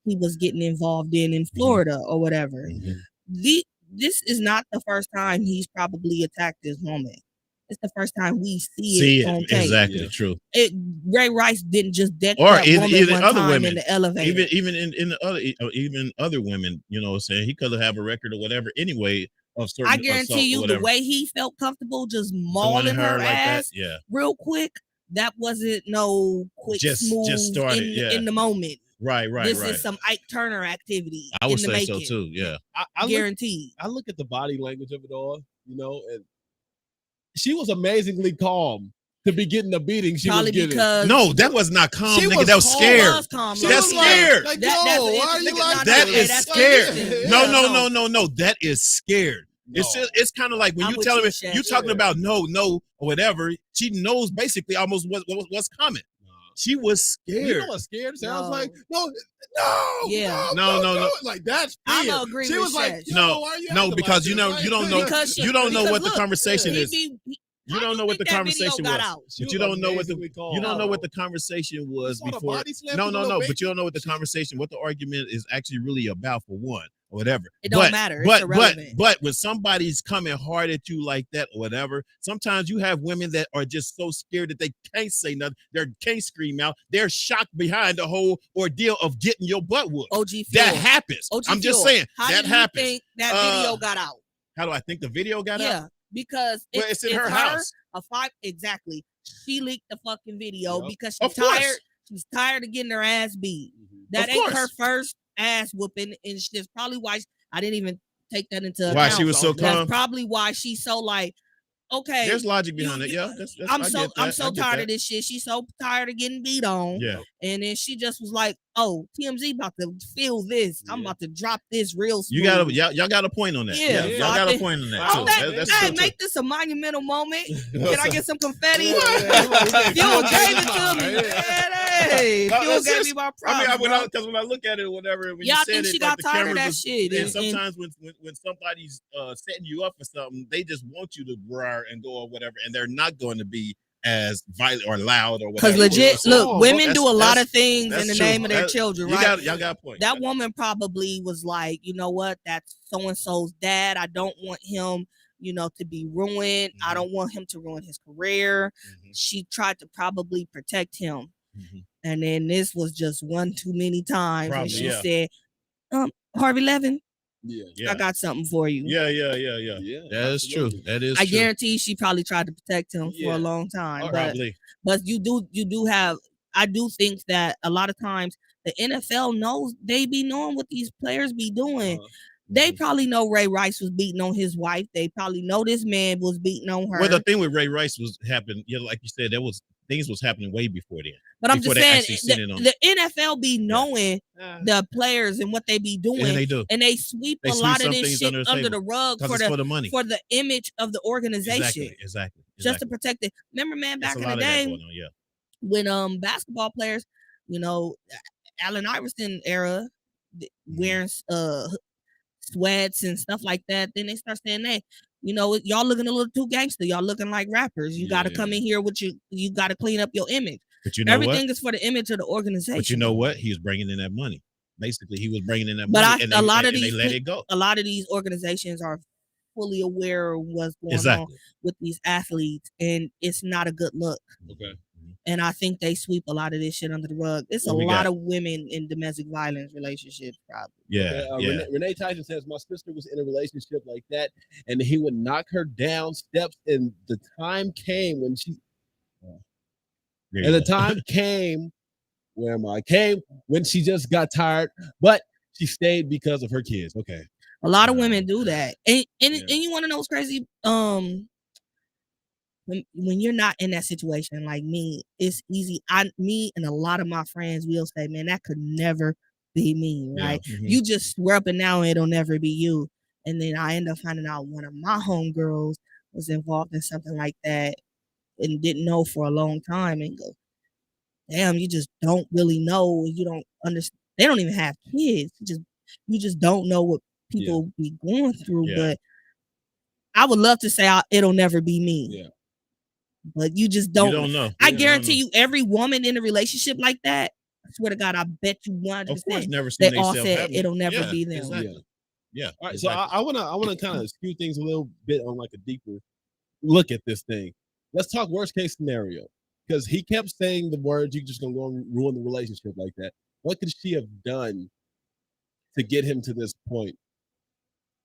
he was getting involved in Florida or whatever. This is not the first time he's probably attacked this woman. It's the first time we see it on tape. Exactly true. Ray Rice didn't just deck or that woman one other time women in the elevator. Even in the other, even other women, you know what I'm saying? He could have a record or whatever anyway of certain. I guarantee you the way he felt comfortable just mauling her like ass that, real quick, that wasn't no quick smooth in the moment. Right. This is some Ike Turner activity. I would in the say making. so too. Yeah, I guaranteed. I look at the body language of it all, and she was amazingly calm to be getting the beating she Probably was getting. Because no, that was not calm, nigga. That was calm. scared. Was calm, that's scared. Like, that's why are you like that? Is scared. No. That is scared. No. It's kind of like when you telling me you talking about no or whatever. She knows basically almost what's coming. She was scared. You know what scared sounds like? No. Yeah. No. Like that's I'm gonna agree she with was like, no, because you don't know you don't know what the conversation is. You don't know what the conversation was. But you don't know what the conversation was before. No. But you don't know what the conversation, what the argument is actually really about for one or whatever. It don't matter. It's irrelevant. But when somebody's coming hard at you like that or whatever, sometimes you have women that are just so scared that they can't say nothing. They can't scream out. They're shocked behind the whole ordeal of getting your butt whooped. OG that happens. I'm just saying that happens. Think that video got out? How do I think the video got out? Yeah. Because it's in her house. Exactly. She leaked the fucking video because she's tired. She's tired of getting her ass beat. That ain't her first ass whooping, and that's probably why I didn't even take that into account. Why she was so calm? That's probably why she's so like, okay. There's logic behind it. Yeah, I'm so tired of this shit. She's so tired of getting beat on. Yeah. And then she just was like, "Oh, TMZ about to feel this. I'm about to drop this real smooth." Y'all got a point on that. Yeah, y'all got a point on that too. That's make this a monumental moment. Can I get some confetti? Fuel gave it to me. Hey, Fuel gave me my props. I mean, because when I look at it or whatever, when y'all you said think it, she got tired of that shit. And sometimes when somebody's setting you up for something, they just want you to roar and go or whatever, and they're not going to be as violent or loud or whatever. Because legit, look, women do a lot of things in the name of their children, right? Y'all got a point. That woman probably was like, you know what? That's so-and-so's dad. I don't want him, to be ruined. I don't want him to ruin his career. She tried to probably protect him. And then this was just one too many times. And she said, Harvey Levin, I got something for you. Yeah. That is true. That is I true. guarantee she probably tried to protect him for a long time. Probably. But you do have, I do think that a lot of times the NFL knows, they be knowing what these players be doing. They probably know Ray Rice was beating on his wife. They probably know this man was beating on her. Well, the thing with Ray Rice was happening, like you said, things was happening way before then. But I'm just saying, the NFL be knowing the players and what they be doing. And they do. And they sweep a lot of this shit under the rug for the money, for the image of the organization. Exactly. Just to protect it. Remember, man, back in the day, when basketball players, Allen Iverson era, wearing sweats and stuff like that, then they start saying, hey, y'all looking a little too gangster. Y'all looking like rappers. You got to come in here with you got to clean up your image. But everything is for the image of the organization. But you know what? He was bringing in that money. Basically, he was bringing in that money. But a lot of these, they let it go. A lot of these organizations are fully aware of what's going on with these athletes, and it's not a good look. Okay. And I think they sweep a lot of this shit under the rug. It's a lot of women in domestic violence relationships, probably. Yeah. Renee Tyson says, my sister was in a relationship like that, and he would knock her down steps, and the time came when she... And the time came. Where am I? Came when she just got tired, but she stayed because of her kids. Okay. A lot of women do that, and you want to know what's crazy? When you're not in that situation like me, it's easy. Me and a lot of my friends will say, man, that could never be me, right? Yeah. You just swear up and down it'll never be you. And then I end up finding out one of my homegirls was involved in something like that and didn't know for a long time, and go, damn, you just don't really know. You don't understand. They don't even have kids. You just don't know what people be going through. But I would love to say it'll never be me. Yeah. But you just don't. You don't know. I guarantee you, every woman in a relationship like that, I swear to God, I bet you 100%. Of course, never they seen all themselves said having it'll it. never be them. Exactly. Yeah. All right. Exactly. So I wanna kind of skew things a little bit on like a deeper look at this thing. Let's talk worst case scenario, because he kept saying the words, "You just gonna go and ruin the relationship like that." What could she have done to get him to this point?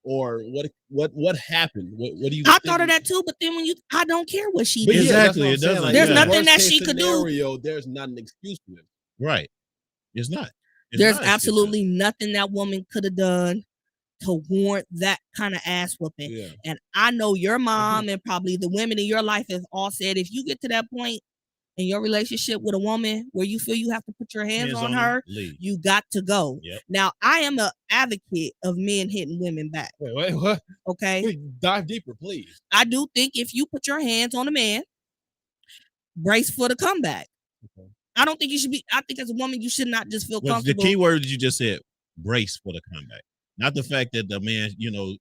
Or what happened? What do you? I thought of that too, but then I don't care what she did. Exactly, it doesn't. There's nothing that she could do. There's not an excuse for it. Right. It's not. There's absolutely nothing that woman could have done to warrant that kind of ass whooping. Yeah. And I know your mom and probably the women in your life have all said, if you get to that point in your relationship with a woman where you feel you have to put your hands on her, you got to go. Yep. Now, I am an advocate of men hitting women back. Wait, what? Okay. Wait, dive deeper, please. I do think if you put your hands on a man, brace for the comeback. Okay. I don't think you should be. I think as a woman, you should not just feel comfortable. The key word you just said, brace for the comeback. Not the fact that the man,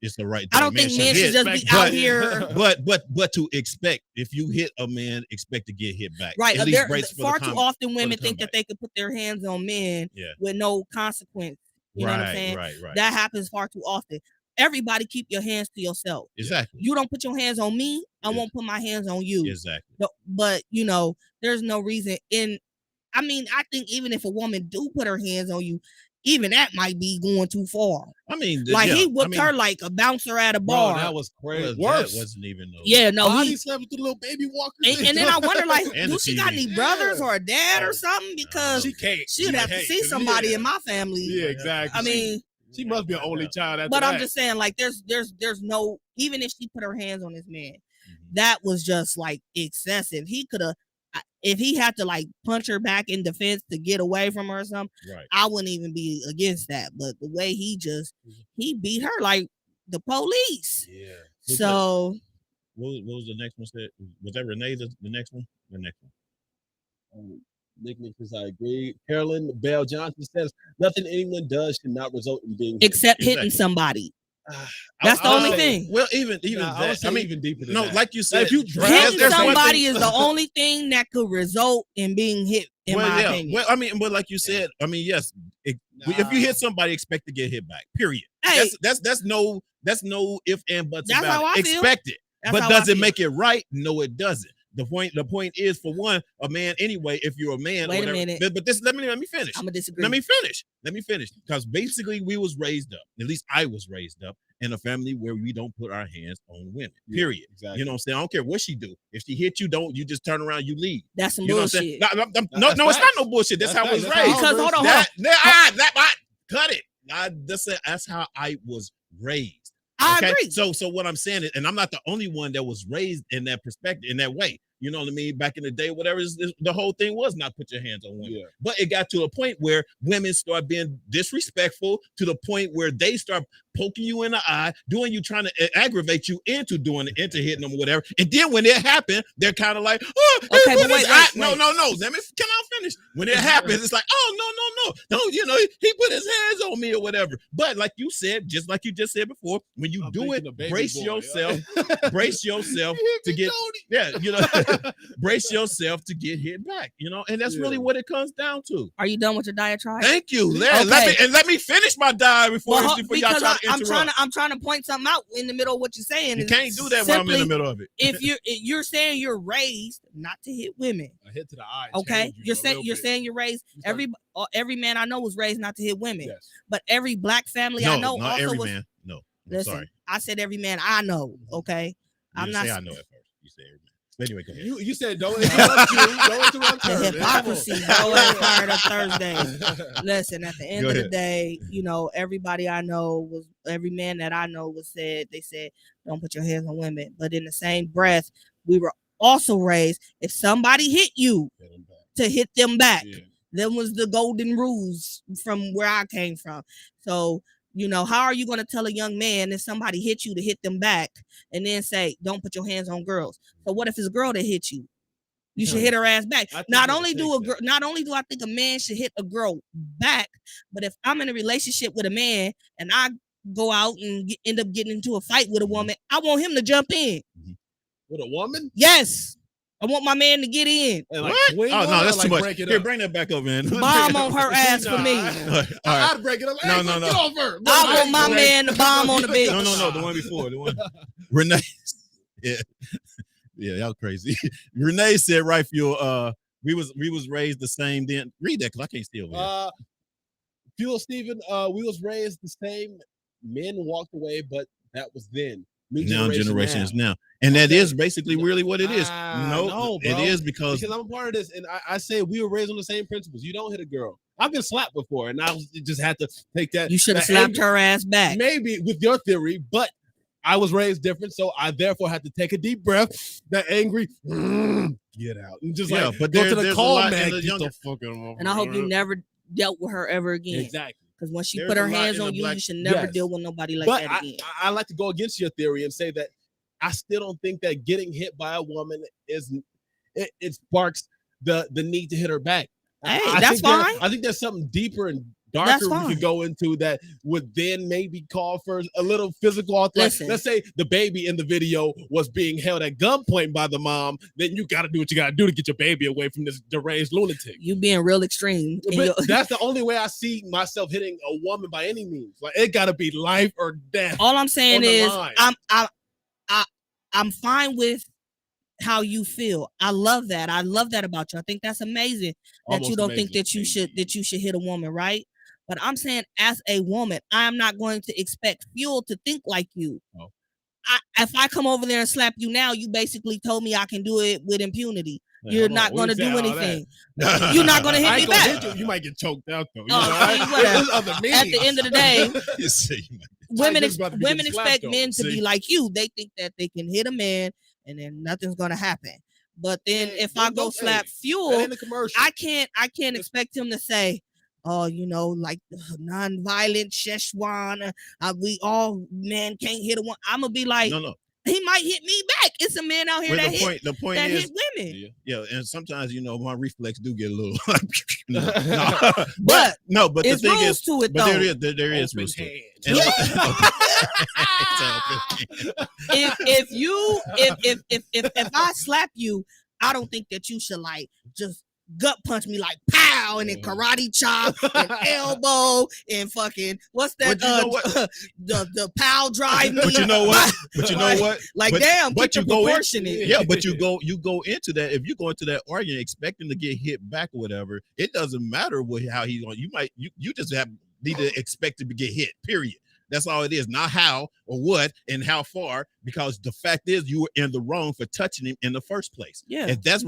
it's the right. I don't think men should just be out here. But to expect, if you hit a man, expect to get hit back. Right. Far too often women think that they could put their hands on men with no consequence. You know what I'm saying? Right. That happens far too often. Everybody keep your hands to yourself. Exactly. You don't put your hands on me, I won't put my hands on you. Exactly. But there's no reason I think even if a woman do put her hands on you, even that might be going too far. I mean, he whipped her like a bouncer at a bar. Bro, that was crazy. Worse. That wasn't even no. Yeah, no. He slept with the little baby walker. And then I wonder, like, do she got any brothers or a dad or something? Because she'd have to see somebody in my family. Yeah, exactly. I mean, she must be an only child. But I'm just saying, like, there's no, even if she put her hands on this man, that was just like excessive. He could have. If he had to like punch her back in defense to get away from her or something, I wouldn't even be against that. But the way he beat her like the police. Yeah. So what was the next one? Was that Renee? The next one? The next one. Nick says, I agree. Carolyn Bell Johnson says, nothing anyone does should not result in being except hitting somebody. That's the only thing. Well, even that. I mean, even deeper than that. Like you said, if you hitting somebody is the only thing that could result in being hit. In my opinion. Well, I mean, but like you said, I mean, yes. If you hit somebody, expect to get hit back. Period. Hey, that's no if and buts that's about how I it. feel. Expect it, that's but does it make it right? No, it doesn't. The point is, for one, a man anyway. If you're a man, wait a minute. But this, let me finish. I'm gonna disagree. Let me finish. Because basically, we was raised up. At least I was raised up in a family where we don't put our hands on women. Period. Yeah, exactly. You know what I'm saying? I don't care what she do. If she hit you, you just turn around, you leave. That's some bullshit. No, it's not no bullshit. That's how I was raised. Because hold on. Cut it. That's how I was raised. I agree. So what I'm saying is, and I'm not the only one that was raised in that perspective, in that way. You know what I mean? Back in the day, whatever, the whole thing was not put your hands on women. Yeah. But it got to a point where women start being disrespectful to the point where they start poking you in the eye, trying to aggravate you into hitting them or whatever. And then when it happened, they're kind of like, oh, okay, but wait. No. Can I finish? When it happens, it's like, oh, no. Don't, he put his hands on me or whatever. But like you said, just like you just said before, when you do it, brace yourself to get, brace yourself to get hit back, and that's really what it comes down to. Are you done with your diatribe? Thank you. Let me finish my dive before y'all try to interrupt. I'm trying to point something out in the middle of what you're saying. You can't do that while I'm in the middle of it. If you're saying you're raised not to hit women, a hit to the eye. Okay, you're saying you're raised. Every man I know was raised not to hit women, yes. But every black family I know not also every was. Man. No, listen, sorry. I said every man I know. Okay, You I'm not. Say I know at first. You say every man. Anyway, go ahead. You said don't interrupt you. Don't interrupt The her. hypocrisy, bro, at Fired Up Thursday. Listen, at the end Go of the ahead. day, every man that I know they said, don't put your hands on women. But in the same breath, we were also raised, if somebody hit you, to hit them back. Yeah. Them was the golden rules from where I came from. So, how are you going to tell a young man if somebody hit you to hit them back and then say, don't put your hands on girls? So what if it's a girl that hit you? You should hit her ass back. Not only do I think a man should hit a girl back, but if I'm in a relationship with a man and I go out and end up getting into a fight with a woman, I want him to jump in. With a woman? Yes. I want my man to get in. And What? Oh, no, that's too much. Here, bring that back up, man. Bomb on her ass for me. I'd break it up. No. Get off her. I want my man to bomb on the bitch. No, the one before. Renee. Yeah, y'all crazy. Renee said, right, Fuel, we was raised the same then. Read that, because I can't see over here. Fuel Steven, we was raised the same. Men walked away, but that was then. Now generation is now. And that is basically really what it is. No, it is because I'm a part of this. And I say we were raised on the same principles. You don't hit a girl. I've been slapped before, and I just had to take that. You should have slapped her ass back. Maybe with your theory, but I was raised different, so I therefore had to take a deep breath. That angry, get out, and just but go to the there's call a lot man. in the younger. And I hope you never dealt with her ever again. Exactly. Because when she put her hands on you, you should never deal with nobody like that again. I like to go against your theory and say that I still don't think that getting hit by a woman it sparks the need to hit her back. Hey, that's fine. I think there's something deeper and darker we could go into that would then maybe call for a little physical. Let's say the baby in the video was being held at gunpoint by the mom, then you got to do what you got to do to get your baby away from this deranged lunatic. You being real extreme. That's the only way I see myself hitting a woman by any means. Like, it got to be life or death. All I'm saying is I'm fine with how you feel. I love that. I love that about you. I think that's amazing that you don't think that you should hit a woman, right? But I'm saying, as a woman, I am not going to expect Fuel to think like you. Oh. If I come over there and slap you now, you basically told me I can do it with impunity. You're not going to do anything. You're not going to hit me back. You might get choked out though. At the end of the day, women expect men to be like you. They think that they can hit a man and then nothing's going to happen. But then if I go slap Fuel, I can't expect him to say, oh, like non-violent Szechuan. We all men can't hit a one. I'm gonna be like, no. He might hit me back. It's a man out here the point is, hit women. Yeah, and sometimes my reflex do get a little. but the thing is, to it, but though. there is rules to it. If I slap you, I don't think that you should just gut punch me like pow and then karate chop and elbow and fucking what's that? The pow drive me. But you know what? Damn. But you go proportionate. but you go into that. If you go into that argument expecting to get hit back or whatever, it doesn't matter how he's on. You just need to expect to get hit. Period. That's all it is. Not how or what and how far, because the fact is you were in the wrong for touching him in the first place. Yeah. And that's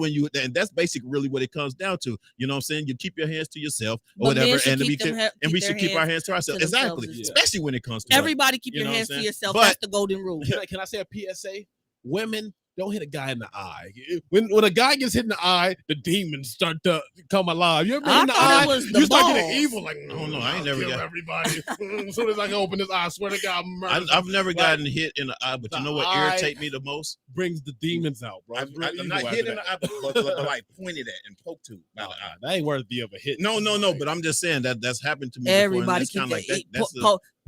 that's basically really what it comes down to. You know what I'm saying? You keep your hands to yourself or whatever. And we should keep our hands to ourselves. Exactly. Yeah. Especially when it comes to everybody keep your hands to yourself. That's the golden rule. Can I say a PSA? Women, don't hit a guy in the eye. When a guy gets hit in the eye, the demons start to come alive. You ever been in the eye? You start getting evil. Like, no, I ain't never got everybody. As soon as I can open this eye, I swear to God, I've never gotten hit in the eye, but you know what irritates me the most? Brings the demons out, bro. I'm not hit in the eye, but like pointed at and poked to by the eye. That ain't worthy of a hit. No, but I'm just saying that's happened to me. Everybody keep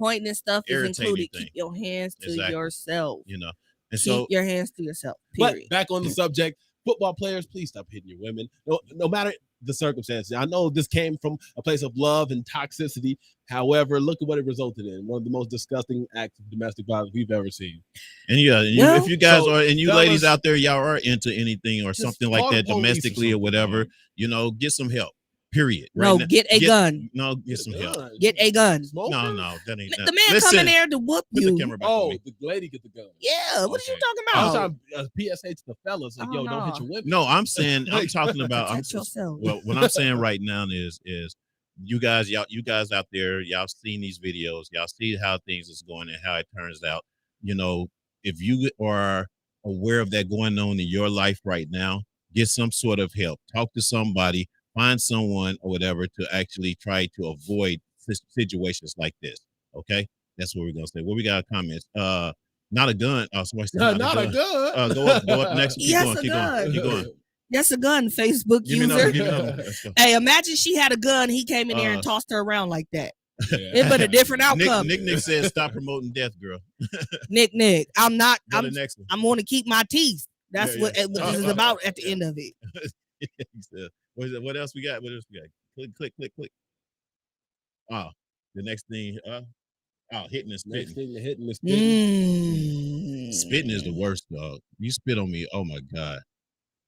pointing and stuff is included. Keep your hands to yourself. And keep your hands to yourself. Period. But back on the subject, football players, please stop hitting your women. No matter the circumstances. I know this came from a place of love and toxicity. However, look at what it resulted in. One of the most disgusting acts of domestic violence we've ever seen. And if you guys ladies out there, y'all are into anything or something like that domestically or whatever, get some help. Period. No, now. get a gun. No, get some help. Get a gun. No, that ain't that. The man come in there to whoop Put the you. camera back on me. the lady get the gun. Yeah, what are you talking I was about? trying PSA to the fellas, like, yo, don't hit your women. No, I'm talking about. Protect yourself. Well, what I'm saying right now is you guys out there, y'all seen these videos, y'all see how things is going and how it turns out. You know, if you are aware of that going on in your life right now, get some sort of help. Talk to somebody. Find someone or whatever to actually try to avoid situations like this. Okay, that's what we're gonna say. What we got comments? Not a gun. Oh, somebody said not a gun. Go up next. Keep going. Yes, a gun. Facebook user. Hey, imagine she had a gun. He came in there and tossed her around like that. Yeah. It been a different outcome. Nick said, "Stop promoting death, girl." Nick, I'm not. I'm going to keep my teeth. That's what this is about at the end of it. What else we got? Click. Oh, the next thing. Hitting and spitting. Next thing, hitting and spitting. Spitting is the worst, dog. You spit on me. Oh my God.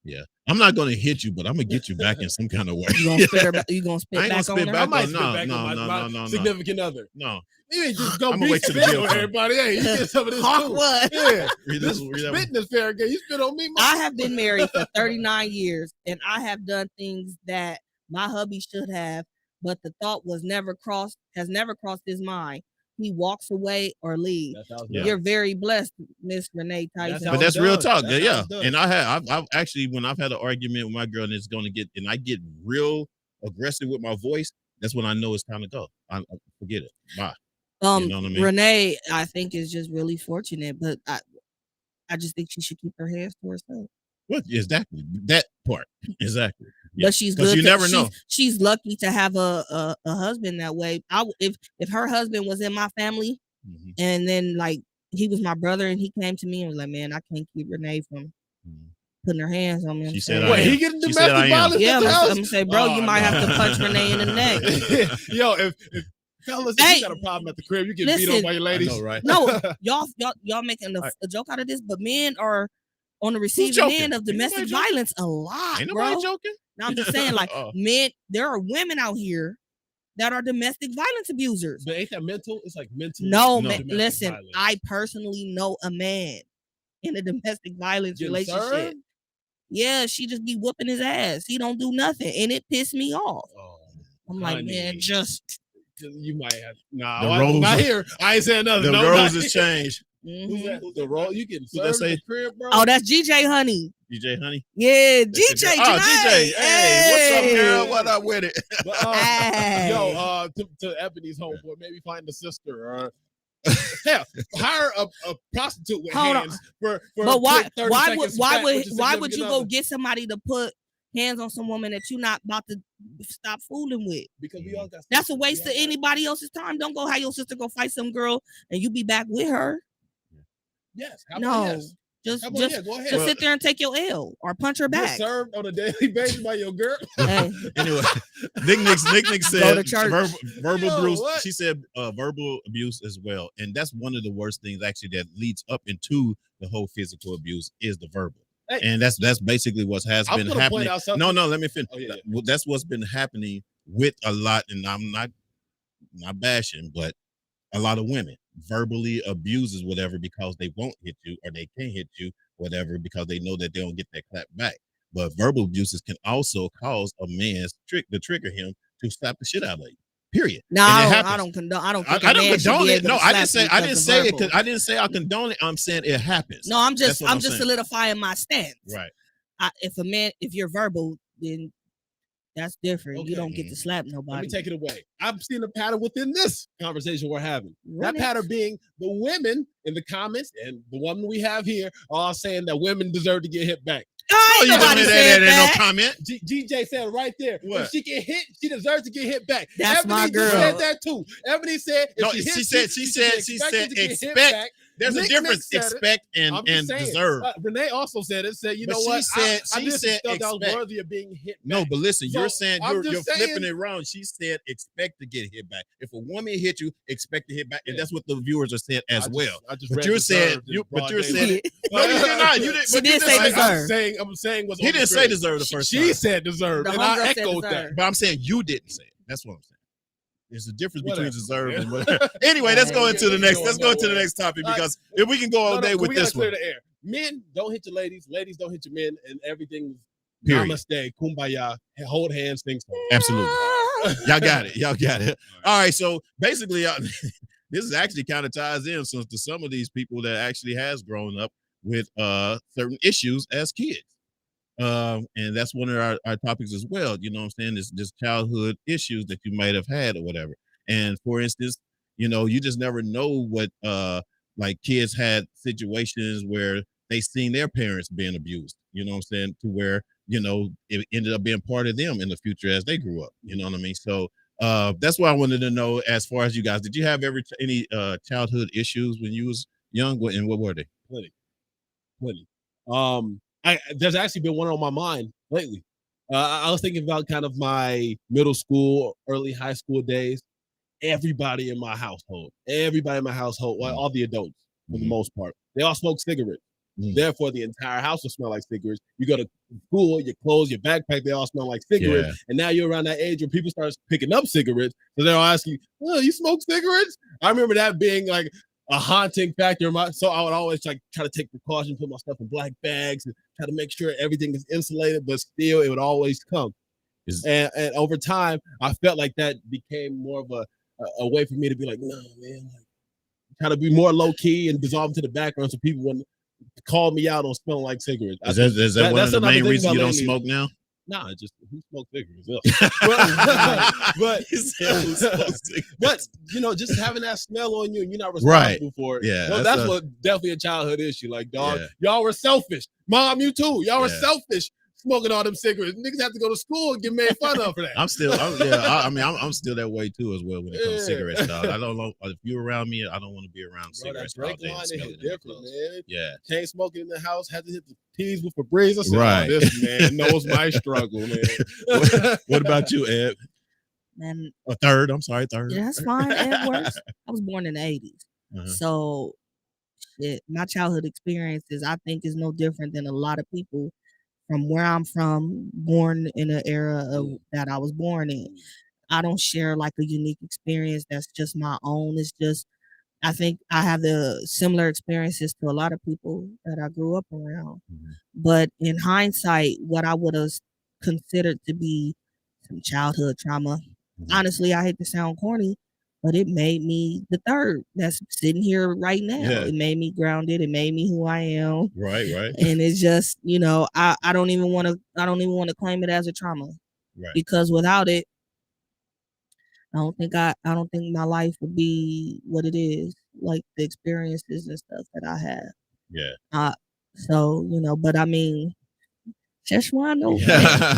Yeah, I'm not gonna hit you, but I'm gonna get you back in some kind of way. You gonna spit back on her? I might spit back on my significant other. No. You ain't just go wait till the jail on everybody. Hey, you get some of this too. What? Yeah. Spitting is fair game. You spit on me, I have been married for 39 years, and I have done things that my hubby should have, but the thought has never crossed his mind. He walks away or leaves. You're very blessed, Miss Renee Tyson. But that's real talk. Yeah. And I've actually, when I've had an argument with my girl and I get real aggressive with my voice, that's when I know it's time to go. I forget it. Bye. You know what I mean? Renee, I think, is just really fortunate, but I just think she should keep her hands to herself. What exactly? That part. Exactly. Yeah. But she's good. You never know. She's lucky to have a husband that way. If her husband was in my family, and then like he was my brother, and he came to me and was like, "Man, I can't keep Renee from putting her hands on me." She said, "What? He getting domestic violence?" Yeah, I'm gonna say, bro, you might have to punch Renee in the neck. Yo, if fellas, if you got a problem at the crib, you get beat on by your ladies. I know, right? No, y'all making a joke out of this, but men are on the receiving end of domestic violence a lot. Ain't nobody joking. Now I'm just saying, like, men, there are women out here that are domestic violence abusers. But ain't that mental? It's like mental. No, man, listen, violence. I personally know a man in a domestic violence relationship. Served? Yeah, she just be whooping his ass. He don't do nothing, and it pissed me off. I'm like, man, you might have not here. I ain't saying nothing. The roles has changed. Who's that? Who's the role? You getting served in the crib, bro? Oh, that's GJ Honey. DJ Honey? Yeah, DJ. Oh, DJ. Hey, what's up, girl? What up with it? But, to Ebony's homeboy, maybe find a sister or hell, hire a prostitute with hands for but why would you go get somebody to put hands on some woman that you're not about to stop fooling with? Because we all got that's a waste of anybody else's time. Don't go have your sister go fight some girl and you be back with her. Yes. Just sit there and take your L or punch her back. You're served on a daily basis by your girl. Hey. Anyway, Nick said verbal abuse. What? She said verbal abuse as well, and that's one of the worst things actually that leads up into the whole physical abuse is the verbal. Hey. And that's basically what has been happening. No, let me finish. That's what's been happening with a lot, and I'm not bashing, but a lot of women verbally abuses whatever because they won't hit you or they can't hit you, whatever, because they know that they don't get that clap back. But verbal abuses can also cause a man's to trigger him to slap the shit out of you. Period. No, I don't condone. I don't condone it. No, I didn't say it because I didn't say I condone it. I'm saying it happens. No, I'm just solidifying my stance. Right. If you're verbal, then that's different. Okay. You don't get to slap nobody. Let me take it away. I've seen a pattern within this conversation we're having. That pattern being the women in the comments and the woman we have here are saying that women deserve to get hit back. Nobody said that. No comment. GJ said right there. What? If she get hit, she deserves to get hit back. That's Ebony my girl. Said that too. Ebony said. She said expect There's a difference. Expect and deserve. Renee also said it. Said, you know what? She said I was worthy of being hit. No, but listen, So, you're saying I'm you're just saying- flipping it around. She said expect to get hit back. If a woman hit you, expect to hit back, and that's what the viewers are saying as well. But you're saying but you're saying no, you did not. You didn't. She did say deserve. I'm saying was he didn't say deserve the first time. She said deserve, The and I homegirl said echoed deserve. that. But I'm saying you didn't say it. That's what I'm saying. There's a difference between deserve and whatever. Anyway, let's go into the next. Let's go into the next topic because if we can go all day with this one. Clear the air. Men don't hit your ladies. Ladies don't hit your men, and everything. Period. Namaste, kumbaya, hold hands, things. Absolutely. Y'all got it. Y'all got it. All right. So basically, this is actually kind of ties in to some of these people that actually has grown up with certain issues as kids. And that's one of our topics as well. You know what I'm saying? This childhood issues that you might have had or whatever. And for instance, you know, you just never know what like kids had situations where they seen their parents being abused, you know what I'm saying, to where, you know, it ended up being part of them in the future as they grew up. You know what I mean? So that's what I wanted to know as far as you guys. Did you have any childhood issues when you was young? And what were they? Plenty. There's actually been one on my mind lately. I was thinking about kind of my middle school, early high school days. Everybody in my household, well, all the adults for the most part, they all smoke cigarettes. Therefore, the entire house will smell like cigarettes. You go to school, your clothes, your backpack, they all smell like cigarettes. Yeah. And now you're around that age where people start picking up cigarettes. So they're all asking, oh, you smoke cigarettes? I remember that being like a haunting factor in my, so I would always like try to take precaution, put my stuff in black bags and try to make sure everything is insulated, but still it would always come. And over time, I felt like that became more of a way for me to be like, no, man, like, try to be more low key and dissolve into the background so people wouldn't call me out on smelling like cigarettes. Is that one of the main reasons you don't smoke now? Nah, just who smokes cigarettes? but you know, just having that smell on you and you're not responsible for it. Yeah, well, that's what definitely a childhood issue. Like, dog, y'all were selfish. Mom, you too. Y'all were selfish. Smoking all them cigarettes. Niggas have to go to school and get made fun of for that. I'm still that way too as well when it comes to cigarettes, dog. I don't know if you're around me, I don't want to be around cigarettes. That Drake line is different, man. Yeah. Chain smoking in the house, had to hit the T's with Febreze. I said, right. Oh, this man knows my struggle, man. What about you, Ed? Man, third. Yeah, that's fine. Ed works. I was born in the 80s. So my childhood experiences, I think, is no different than a lot of people from where I'm from, born in an era that I was born in. I don't share like a unique experience that's just my own. It's just, I think I have the similar experiences to a lot of people that I grew up around. But in hindsight, what I would have considered to be some childhood trauma, honestly, I hate to sound corny, but it made me the third that's sitting here right now. Yeah. It made me grounded. It made me who I am. Right. And it's just, you know, I don't even want to claim it as a trauma. Right. Because without it, I don't think my life would be what it is, like the experiences and stuff that I have. Yeah. So, you know, but I mean, Szechuan,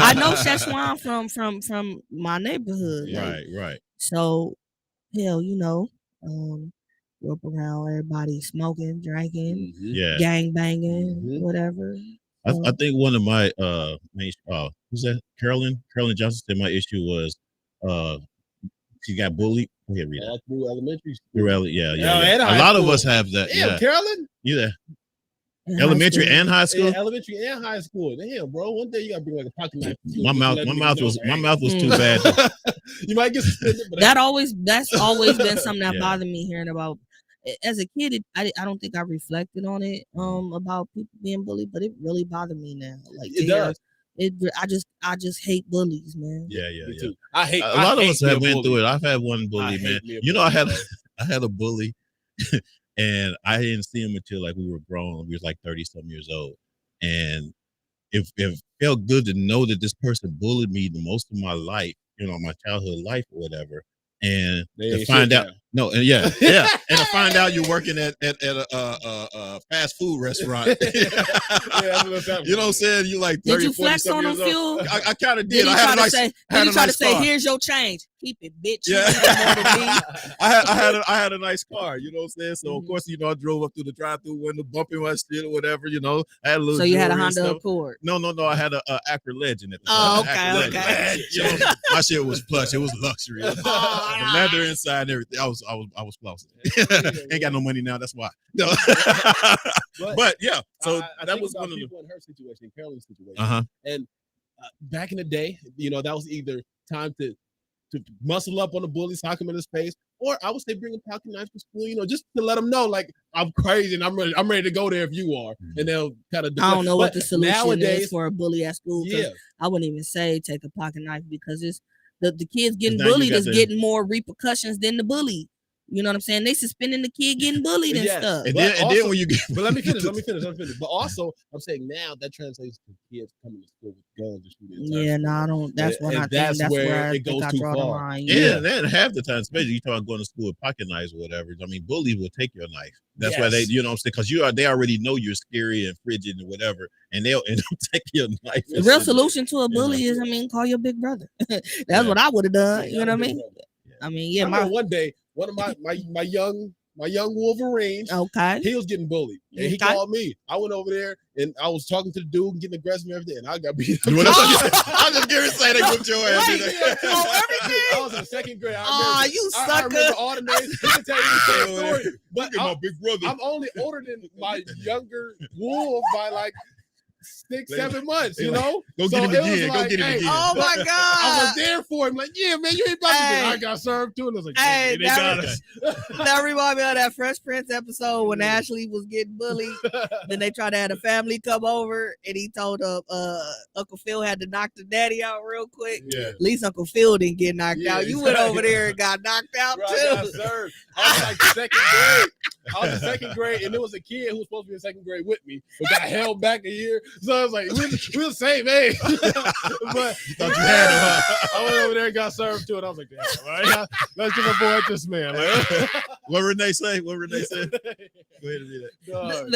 I know Szechuan from my neighborhood. Right. So, hell, you know, grew up around everybody smoking, drinking, gang banging, whatever. I think one of my who's that? Carolyn Johnson said my issue was she got bullied. Through elementary school. Yeah. A lot of us have that. Damn, Carolyn. Yeah. Elementary and high school. Yeah, elementary and high school. Damn, bro. One day you gotta bring like a pocket knife. My mouth was too bad. You might get suspended. That's always been something that bothered me hearing about. As a kid, I don't think I reflected on it about people being bullied, but it really bothered me now. Like it does. I just hate bullies, man. Yeah. I hate a lot of us have went through it. I've had one bully, man. You know, I had a bully. And I didn't see him until like we were grown. We was like 30-some years old. And it felt good to know that this person bullied me the most of my life, you know, my childhood life or whatever. And to find out, No, and yeah, and to find out you're working at a fast food restaurant. You know what I'm saying? You like 30, Did you 40 flex on them, years old. Phil? I kind of Did did. he I had try a to nice. say? I had Did he a try to nice say, car. "Here's your change. Keep it, bitch"? Yeah. You need more than me. I had a nice car, you know what I'm saying? So of Mhm. course, I drove up through the drive-through window, bumping my shit or whatever, I had a little. So you had a jewelry and Honda stuff. Accord. No, I had a Acura Legend at the Oh, time. okay, Acura okay. Legend. My shit was plush. It was luxury. It was the leather inside and everything. I was flossing. Ain't got no money now. That's why. No. but yeah, so I that think was about one of the. people in her situation, Carolyn's situation, and back in the day, that was either time to muscle up on the bully, sock him in his face, or I would say bring a pocket knife to school, just to let them know, like, I'm crazy and I'm ready to go there if you are, and they'll kind of. I don't know what the solution nowadays is for a bully at school. Yeah, I wouldn't even say take a pocket knife because it's the kids getting now you bullied got is the- getting more repercussions than the bully. You know what I'm saying? They suspending the kid getting bullied and Yes. stuff. And But then also- when you get. But let me finish. But also, I'm saying now that translates to kids coming to school with guns and shooting. Yeah, no, I don't. That's And- when and I think that's where I it goes think I too draw the far. line. Yeah, and then half the time, especially you talk about going to school with pocket knives or whatever. I mean, bullies will take your knife. That's why they, Yes. you know what I'm saying? Because they already know you're scary and frigid and whatever, and they'll end up taking your knife. The real solution to a bully is, call your big brother. That's what I would have done. You know what I mean? I mean, yeah. I remember one day, one of my young Wolverines, Okay. he was getting bullied, and he Okay. called me. I went over there, and I was talking to the dude, and getting aggressive and everything, and I got beat up. I just give it say they whipped your ass. Wait, didn't you they? know everything? I was in the second grade. Aw, you I sucker. remember all the names. He can tell you the same story. But Look at my big brother. I'm only older than my younger wolf by like 6-7 months, Go get him it was again. Go like, get him hey, again. Oh my I was God. there for him. Like, yeah, man, you ain't about to do Hey. it. I got served too. And I was like, Hey, they got us. That remind me of that Fresh Prince episode when Ashley was getting bullied. Then they tried to have the family come over, and he told them Uncle Phil had to knock the daddy out real quick. Yeah. At least Uncle Phil didn't get knocked Yeah, out. You went exactly. over there and got knocked out Bro, I got too. served. I was like second grade. I was in second grade, and there was a kid who was supposed to be in second grade with me, but got held back a year. So I was like, we're the same age. But You thought you had him, huh? I went over there and got served to it. I was like, damn, all right, let's just avoid this man. Like, What Renee say? Go ahead and read it. dog.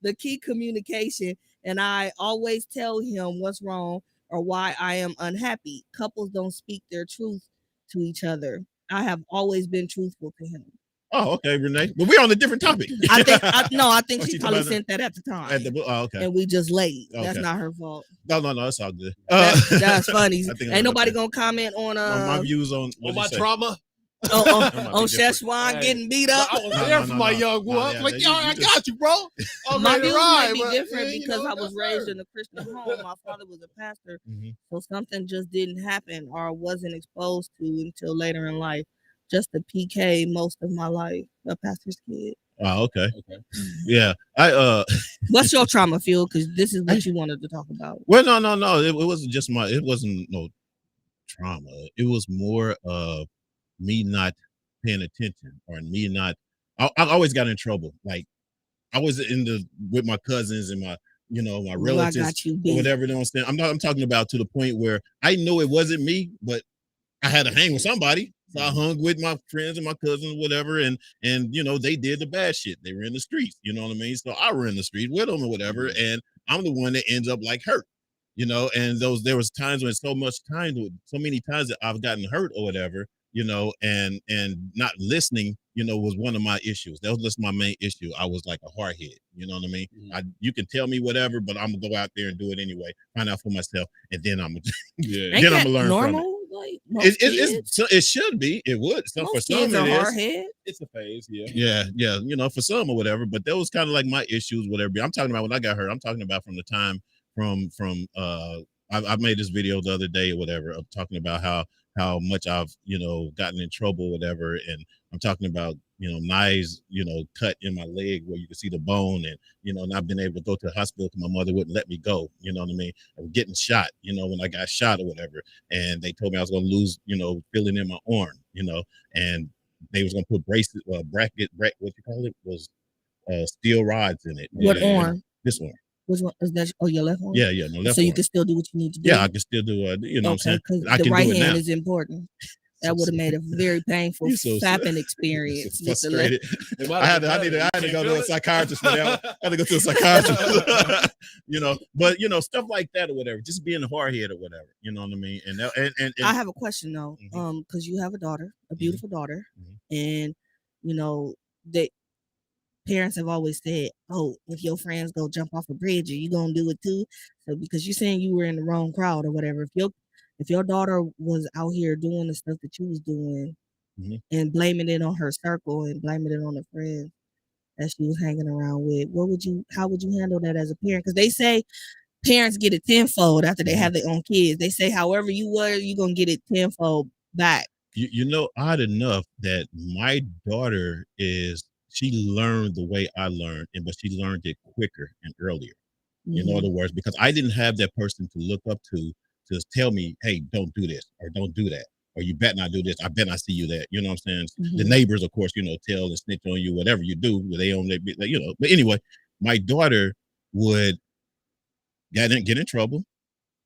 The key communication, and I always tell him what's wrong or why I am unhappy. Couples don't speak their truth to each other. I have always been truthful to him. Oh, okay, Renee. But we're on a different topic. I think What she you probably talking sent that at the time. Okay. And we just late. That's Okay. not her fault. No, it's all good. That's funny. I think I'm Ain't nobody okay. gonna comment on my views on On my trauma. on Szechuan Hey. getting beat But up. I was there for my young No, wolf. yeah, Like, you yo, I just- got you, bro. I'm My ready to views ride, might be but, different yeah, because I was that's raised her. in a Christian home. My father was a pastor, Mhm. so something just didn't happen or wasn't exposed to until later in life. Just a PK most of my life, a pastor's kid. Oh, okay. Okay. Yeah. I What's your trauma, Phil? Because this is what you wanted to talk about. well, no. It wasn't just it wasn't no trauma. It was more of me not paying attention or me not. I always got in trouble. Like I was with my cousins and my I relatives got you or beat. whatever. You know what I'm saying? I'm talking about to the point where I know it wasn't me, but I had to hang with somebody. So I hung with my friends and my cousins, whatever, and they did the bad shit. They were in the streets, you know what I mean? So I were in the street with them or whatever, and I'm the one that ends up like hurt, and there was times when so many times that I've gotten hurt or whatever, and not listening, was one of my issues. That was just my main issue. I was like a hardhead, you know what I mean? Mhm. You can tell me whatever, but I'm gonna go out there and do it anyway, find out for myself, and then I'm Yeah. Ain't then that I'm gonna learn from it. normal? Like most kids? It should be. It would. So for Most some kids it are is. hard head. It's a phase, yeah. Yeah. For some or whatever. But that was kind of like my issues, whatever. I'm talking about when I got hurt. I'm talking about from the time I made this video the other day or whatever of talking about how much I've gotten in trouble, whatever, and I'm talking about knives cut in my leg where you can see the bone, and and I've been able to go to the hospital because my mother wouldn't let me go. You know what I mean? I was getting shot. When I got shot or whatever, and they told me I was going to lose feeling in my arm. And they was going to put braces, what you call it, was steel rods in it. What arm? This one. Which one is that? Oh, your left arm. Yeah, no left So you arm. can still do what you need to do. Yeah, I can still do it. You know what I'm saying? because I the can right do it hand now. is important. That would have made a very painful You so fapping experience. with the frustrated. I had to go to a psychiatrist for that. I had to go to a psychiatrist. But stuff like that or whatever. Just being hard headed or whatever. You know what I mean? And I have a question though, because you have a daughter, a beautiful daughter, and that parents have always said, "Oh, if your friends go jump off a bridge, are you gonna do it too?" So because you're saying you were in the wrong crowd or whatever, if your daughter was out here doing the stuff that you was doing and blaming it on her circle and blaming it on the friends that she was hanging around with, how would you handle that as a parent? Because they say parents get it tenfold after they have their own kids. They say however you were, you're gonna get it tenfold back. Odd enough that my daughter she learned the way I learned, but she learned it quicker and earlier. In other words, because I didn't have that person to look up to tell me, hey, don't do this or don't do that, or you bet not do this. I bet not see you that. You know what I'm saying? The neighbors, of course, tell and snitch on you, whatever you do. They own their, But anyway, my daughter would get in trouble.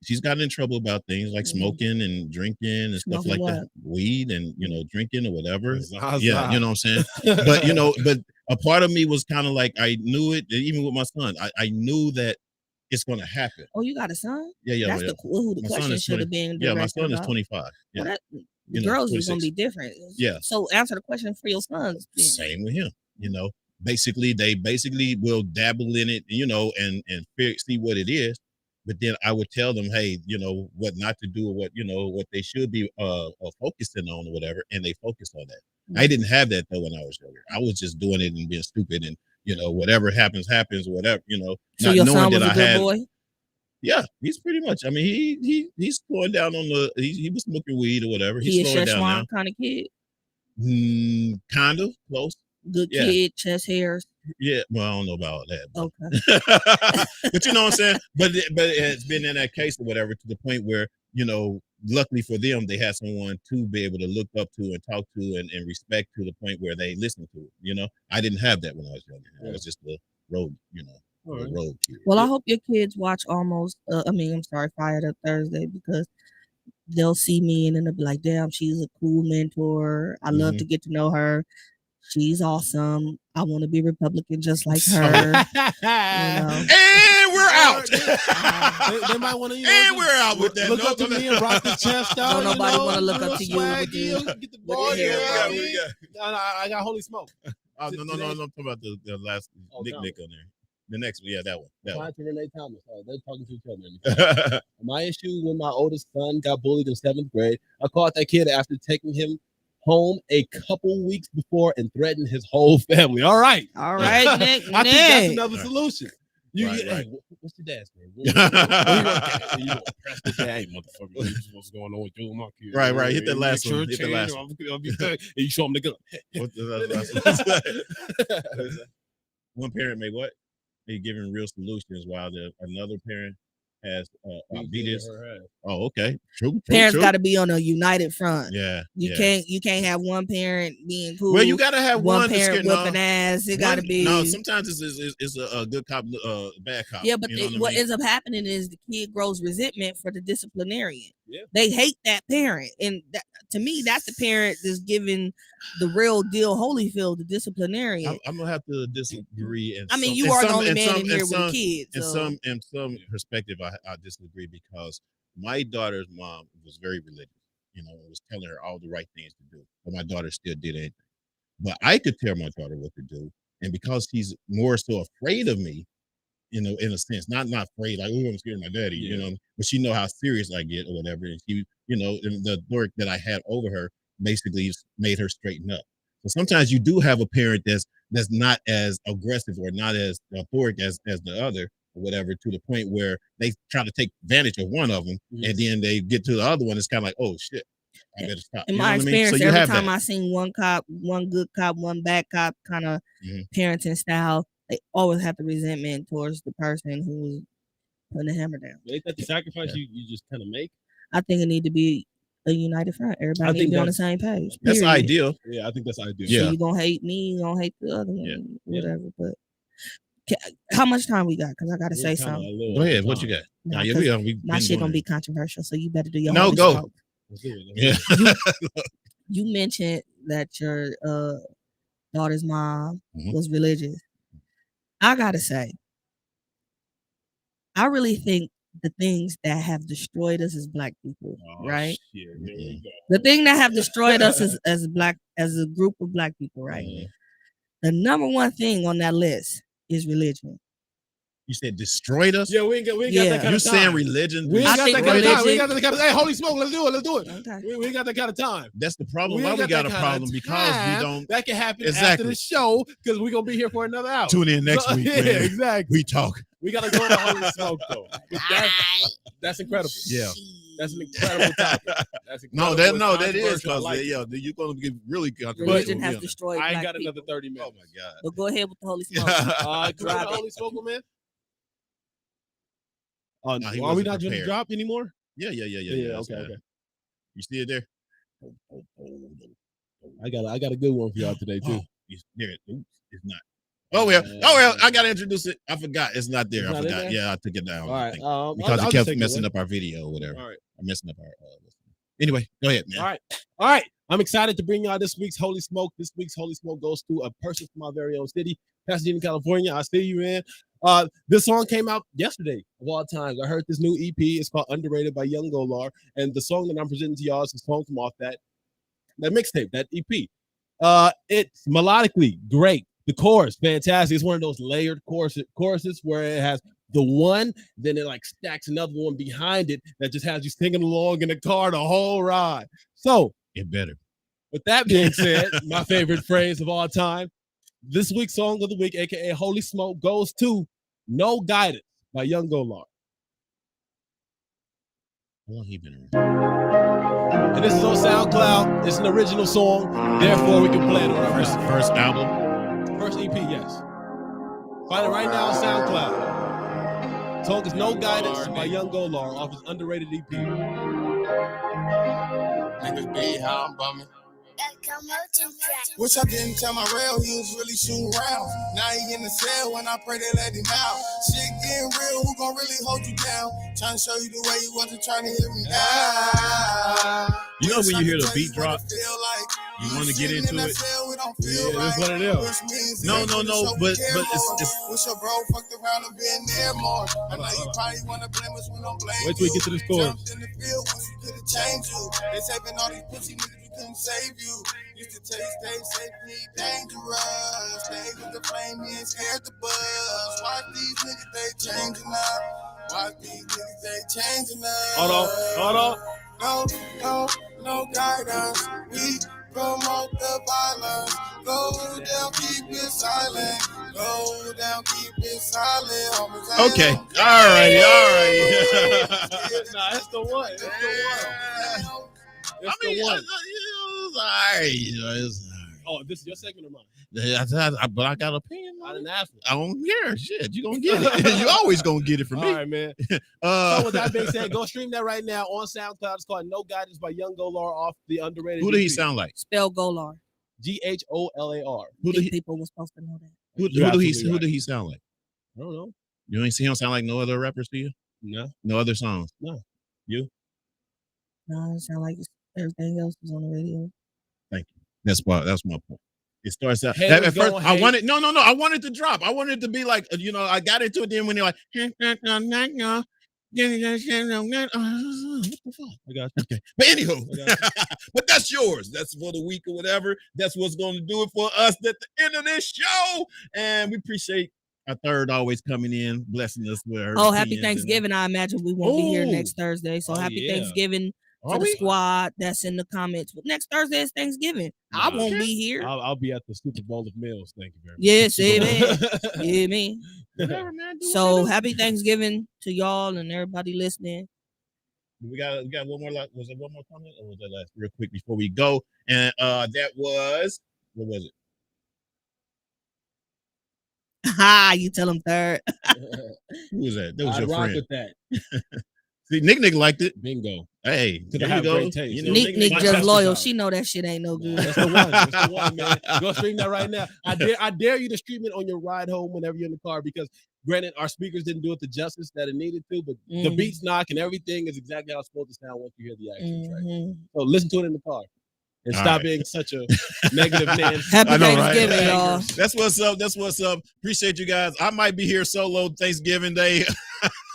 She's gotten in trouble about things like smoking and drinking and stuff like that, weed and drinking or whatever. Yeah, you know what I'm saying. But a part of me was kind of like I knew it. Even with my son, I knew that it's going to happen. Oh, you got a son? Yeah. That's who the question should have been. Yeah, my son is 25. Yeah, well, the girls are going to be different. Yeah. So answer the question for your sons. Same with him. Basically, they will dabble in it, and see what it is. But then I would tell them, hey, what not to do or what they should be focusing on or whatever, and they focus on that. I didn't have that though when I was younger. I was just doing it and being stupid and whatever happens, or whatever, So not your knowing son was that a good boy? Yeah, he's pretty much. I mean, he's slowing down on he was smoking weed or whatever. He's slowing down now. Kind of kid? Kind of close. Good kid, chest hairs. Yeah, well, I don't know about all that. But. Okay. But you know what I'm saying? But it's been in that case or whatever to the point where, luckily for them, they had someone to be able to look up to and talk to and respect to the point where they listen to it. I didn't have that when I was younger. I was just the road, road kid. Well, I hope your kids watch Fired Up Thursday, because they'll see me and then they'll be like, damn, she's a cool mentor. I love to get to know her. She's awesome. I want to be Republican just like her. And we're out. They might want to. And we're out with that. Look up to me and rock the chest out. Don't nobody want to look up to you. Get the ball here. I got holy smoke. Oh, no. I'm talking about the last Nick on there. The next one, that one. To Renee Thomas. They're talking to each other. My issue when my oldest son got bullied in 7th grade, I caught that kid after taking him home a couple weeks before and threatened his whole family. All right, Nick. I think that's another solution. Hey, what's your dad's name? You gonna press the guy, motherfucker. What's going on with you and my kid? Right. Hit that last one. Hit the last one. And you show him the gun. What the one parent made what? They giving real solutions while another parent has beat his. Oh, okay. True. Parents got to be on a united front. Yeah. You can't have one parent being cool. Well, you got to have one parent whipping ass. It got to be. No, sometimes it's a good cop, bad cop. Yeah, but what ends up happening is the kid grows resentment for the disciplinarian. Yeah. They hate that parent, and to me, that's the parent that's giving the real deal Holyfield, the disciplinarian. I'm gonna have to disagree. You are the only man in here with kids. In some perspective, I disagree, because my daughter's mom was very religious. Was telling her all the right things to do, but my daughter still did anything. But I could tell my daughter what to do, and because she's more so afraid of me, in a sense, not afraid like, oh, I'm scared of my daddy, but she know how serious I get or whatever, and she, and the authority that I had over her basically made her straighten up. So sometimes you do have a parent that's not as aggressive or not as authoritative as the other or whatever, to the point where they try to take advantage of one of them, and then they get to the other one. It's kind of like, oh shit, I better stop. In my experience, every time I seen one cop, one good cop, one bad cop kind of parenting style, they always have the resentment towards the person who's putting the hammer down. Ain't that the sacrifice you just kind of make? I think it need to be a united front. Everybody need to be on the same page. That's ideal. Yeah, I think that's ideal. So you gonna hate me, you gonna hate the other one, whatever. But how much time we got? Because I gotta say something. Go ahead. What you got? My shit gonna be controversial, so you better do your go. talk. Yeah. you mentioned that your daughter's mom was religious. I gotta say, I really think the things that have destroyed us as Black people, right? Shit, here we go. The thing that have destroyed us as a group of Black people, right? The number one thing on that list is religion. You said destroyed us? Yeah, we ain't got that kind of time. You saying religion? We ain't got that kind of time. We ain't got that kind of. Hey, holy smoke, let's do it. Okay. We ain't got that kind of time. That's the problem. Why we got a problem? Because we don't. That can happen after the show because we're gonna be here for another hour. Tune in next week. Yeah, man. exactly. We talk. We gotta go to holy smoke though. That's incredible. Yeah. That's an incredible topic. That's incredible. That is because like you're gonna get really religion has destroyed. I ain't Black got people. another 30 minutes. Oh my god. But go ahead with the holy smoke. Drive holy smoke, man. Are we not doing the drop anymore? Yeah. Okay. You still there? I got a good one for y'all today too. There it. Oops, it's not. Oh well. I gotta introduce it. I forgot. It's not there. I forgot. Yeah, I took it down. All right. Because it kept messing up our video or whatever. All right. I'm messing up our. Anyway, go ahead, man. All right. I'm excited to bring y'all this week's Holy Smoke. This week's Holy Smoke goes to a person from my very own city, Pasadena, California. I see you, man. This song came out yesterday of all times. I heard this new EP. It's called Underrated by Young Golar. And the song that I'm presenting to y'all is a song from off that mixtape, that EP. It's melodically great. The chorus, fantastic. It's one of those layered choruses where it has the one, then it like stacks another one behind it that just has you singing along in the car the whole ride. So it better. With that being said, my favorite phrase of all time, this week's song of the week, aka Holy Smoke, goes to No Guidance by Young Golar. How long he been around? And this is on SoundCloud. It's an original song, therefore we can play it on our first album. First EP, yes. Find it right now on SoundCloud. The song is No Guidance by Young Golar off his underrated EP. Niggas be how I'm bumming. Wish I didn't tell my rail, he was really shooting rounds. Now he in the cell when I pray they let him out. Shit getting real, who gon' really hold you down? Trying to show you the way you wasn't trying to hear me out. You know when you hear the beat drop, you want to get into it. Yeah, that's what it is. No, but it's. Wish your bro fucked around and been there more. I know you probably want to blame us when I'm blaming. Wait till we get to the score. In the field, wish we could have changed you. They saving all these pussy niggas, we couldn't save you. Used to tell you stay safe, be dangerous. Stay with the flame, you ain't scared to buzz. Watch these niggas, they changing up. Watch these niggas, they changing up. Hold on. No guidance. We promote the violence. Go down, keep it silent. Go down, keep it silent. Okay. All right. Nah, it's the one. It's the one. It's all right. Oh, this is your segment or mine? But I got an opinion. I didn't ask it. I don't care. Shit, you gonna get it. You always gonna get it from me. All right, man. So with that being said, go stream that right now on SoundCloud. It's called No Guidance by Young Golar off the underrated. Who did he sound like? Spell Golar. Golar. People were supposed to know that. Who did he sound like? I don't know. You ain't see him sound like no other rappers to you? No. No other songs? No. You? No, it sound like everything else was on the radio. Thank you. That's my point. It starts out at first. I wanted I wanted to drop. I wanted to be like, I got into it. Then when they're like, what the fuck? I got you. Okay, but anywho, but that's yours. That's for the week or whatever. That's what's going to do it for us at the end of this show. And we appreciate our third always coming in, blessing us with her. Oh, happy Thanksgiving! I imagine we won't be here next Thursday. So happy Thanksgiving. To the squad that's in the comments. Next Thursday is Thanksgiving. I won't be here. I'll be at the Super Bowl of Meals. Thank you very much. Yes, amen. Yeah, man. Whatever, man. So happy Thanksgiving to y'all and everybody listening. We got one more. Was it one more comment, or was that last? Real quick before we go, and that was what was it? Ha! You tell them third. Who was that? That was your rock friend. With that. See, Nick liked it. Bingo. Hey, there you go. Nick just loyal. She know that shit ain't no good. That's the one. That's the one, man. Go stream that right now. I dare you to stream it on your ride home whenever you're in the car, because granted, our speakers didn't do it the justice that it needed to, but the beats knock and everything is exactly how it's supposed to sound once you hear the actual track. So listen to it in the car. and All stop right. being such a negative man. Happy I know, right? Thanksgiving, y'all. That's what's up. That's what's up. Appreciate you guys. I might be here solo Thanksgiving Day.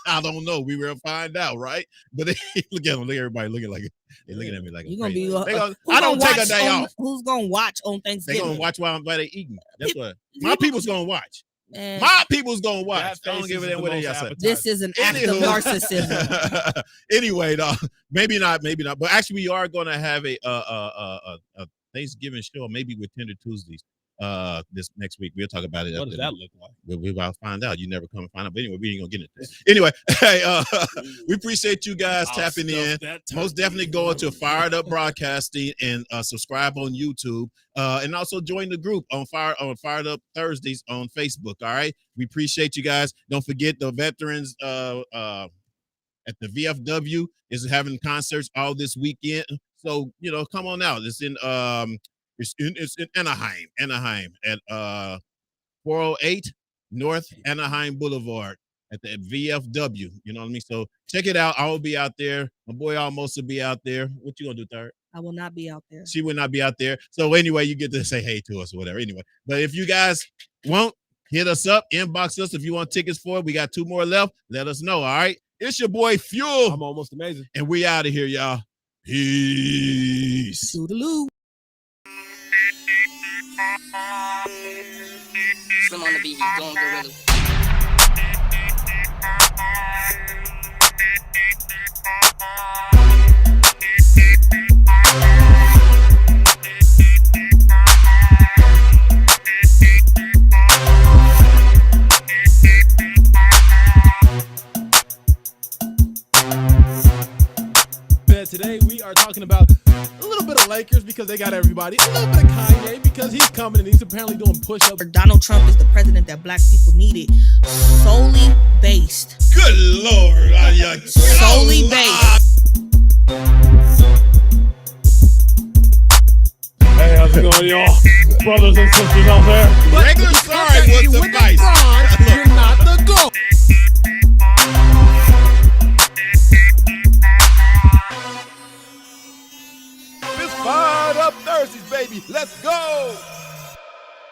I don't know. We will find out, right? But look at them. Look at everybody looking like it. They're looking at me like You gonna be? I don't take a day off. Who's gonna watch on They're Thanksgiving? gonna watch while they eating. That's what my people's gonna watch. Man, My people's gonna watch. That I don't face give a is damn the what most y'all say. appetizing. this is an act of narcissism. Anyway, though, maybe not. But actually, we are going to have a Thanksgiving show, maybe with Tender Tuesdays. This next week we'll talk about it. What does that look like? We're about to find out. You never come and find out. But anyway, we ain't gonna get into it. Anyway, hey, we appreciate you guys tapping in. Most definitely go to Fired Up Broadcasting and subscribe on YouTube. And also join the group on Fired Up Thursdays on Facebook. All right. We appreciate you guys. Don't forget the veterans at the VFW is having concerts all this weekend. So, come on out. It's in Anaheim at 408 North Anaheim Boulevard at the VFW. You know what I mean? So check it out. I will be out there. My boy Almost will be out there. What you gonna do, Third? I will not be out there. She will not be out there. So anyway, you get to say hey to us or whatever. Anyway, but if you guys won't, hit us up, inbox us if you want tickets for it. We got 2 more left. Let us know. All right. It's your boy Fuel. I'm almost amazing. And we out of here, y'all. Peace. Toodaloo. Slim on the beat, he going gorilla. Today we are talking about a little bit of Lakers because they got everybody, a little bit of Kanye because he's coming and he's apparently doing push-ups. Donald Trump is the president that black people needed. Solely based. Good Lord. Solely based. Hey, how's it going, y'all? Brothers and sisters out there.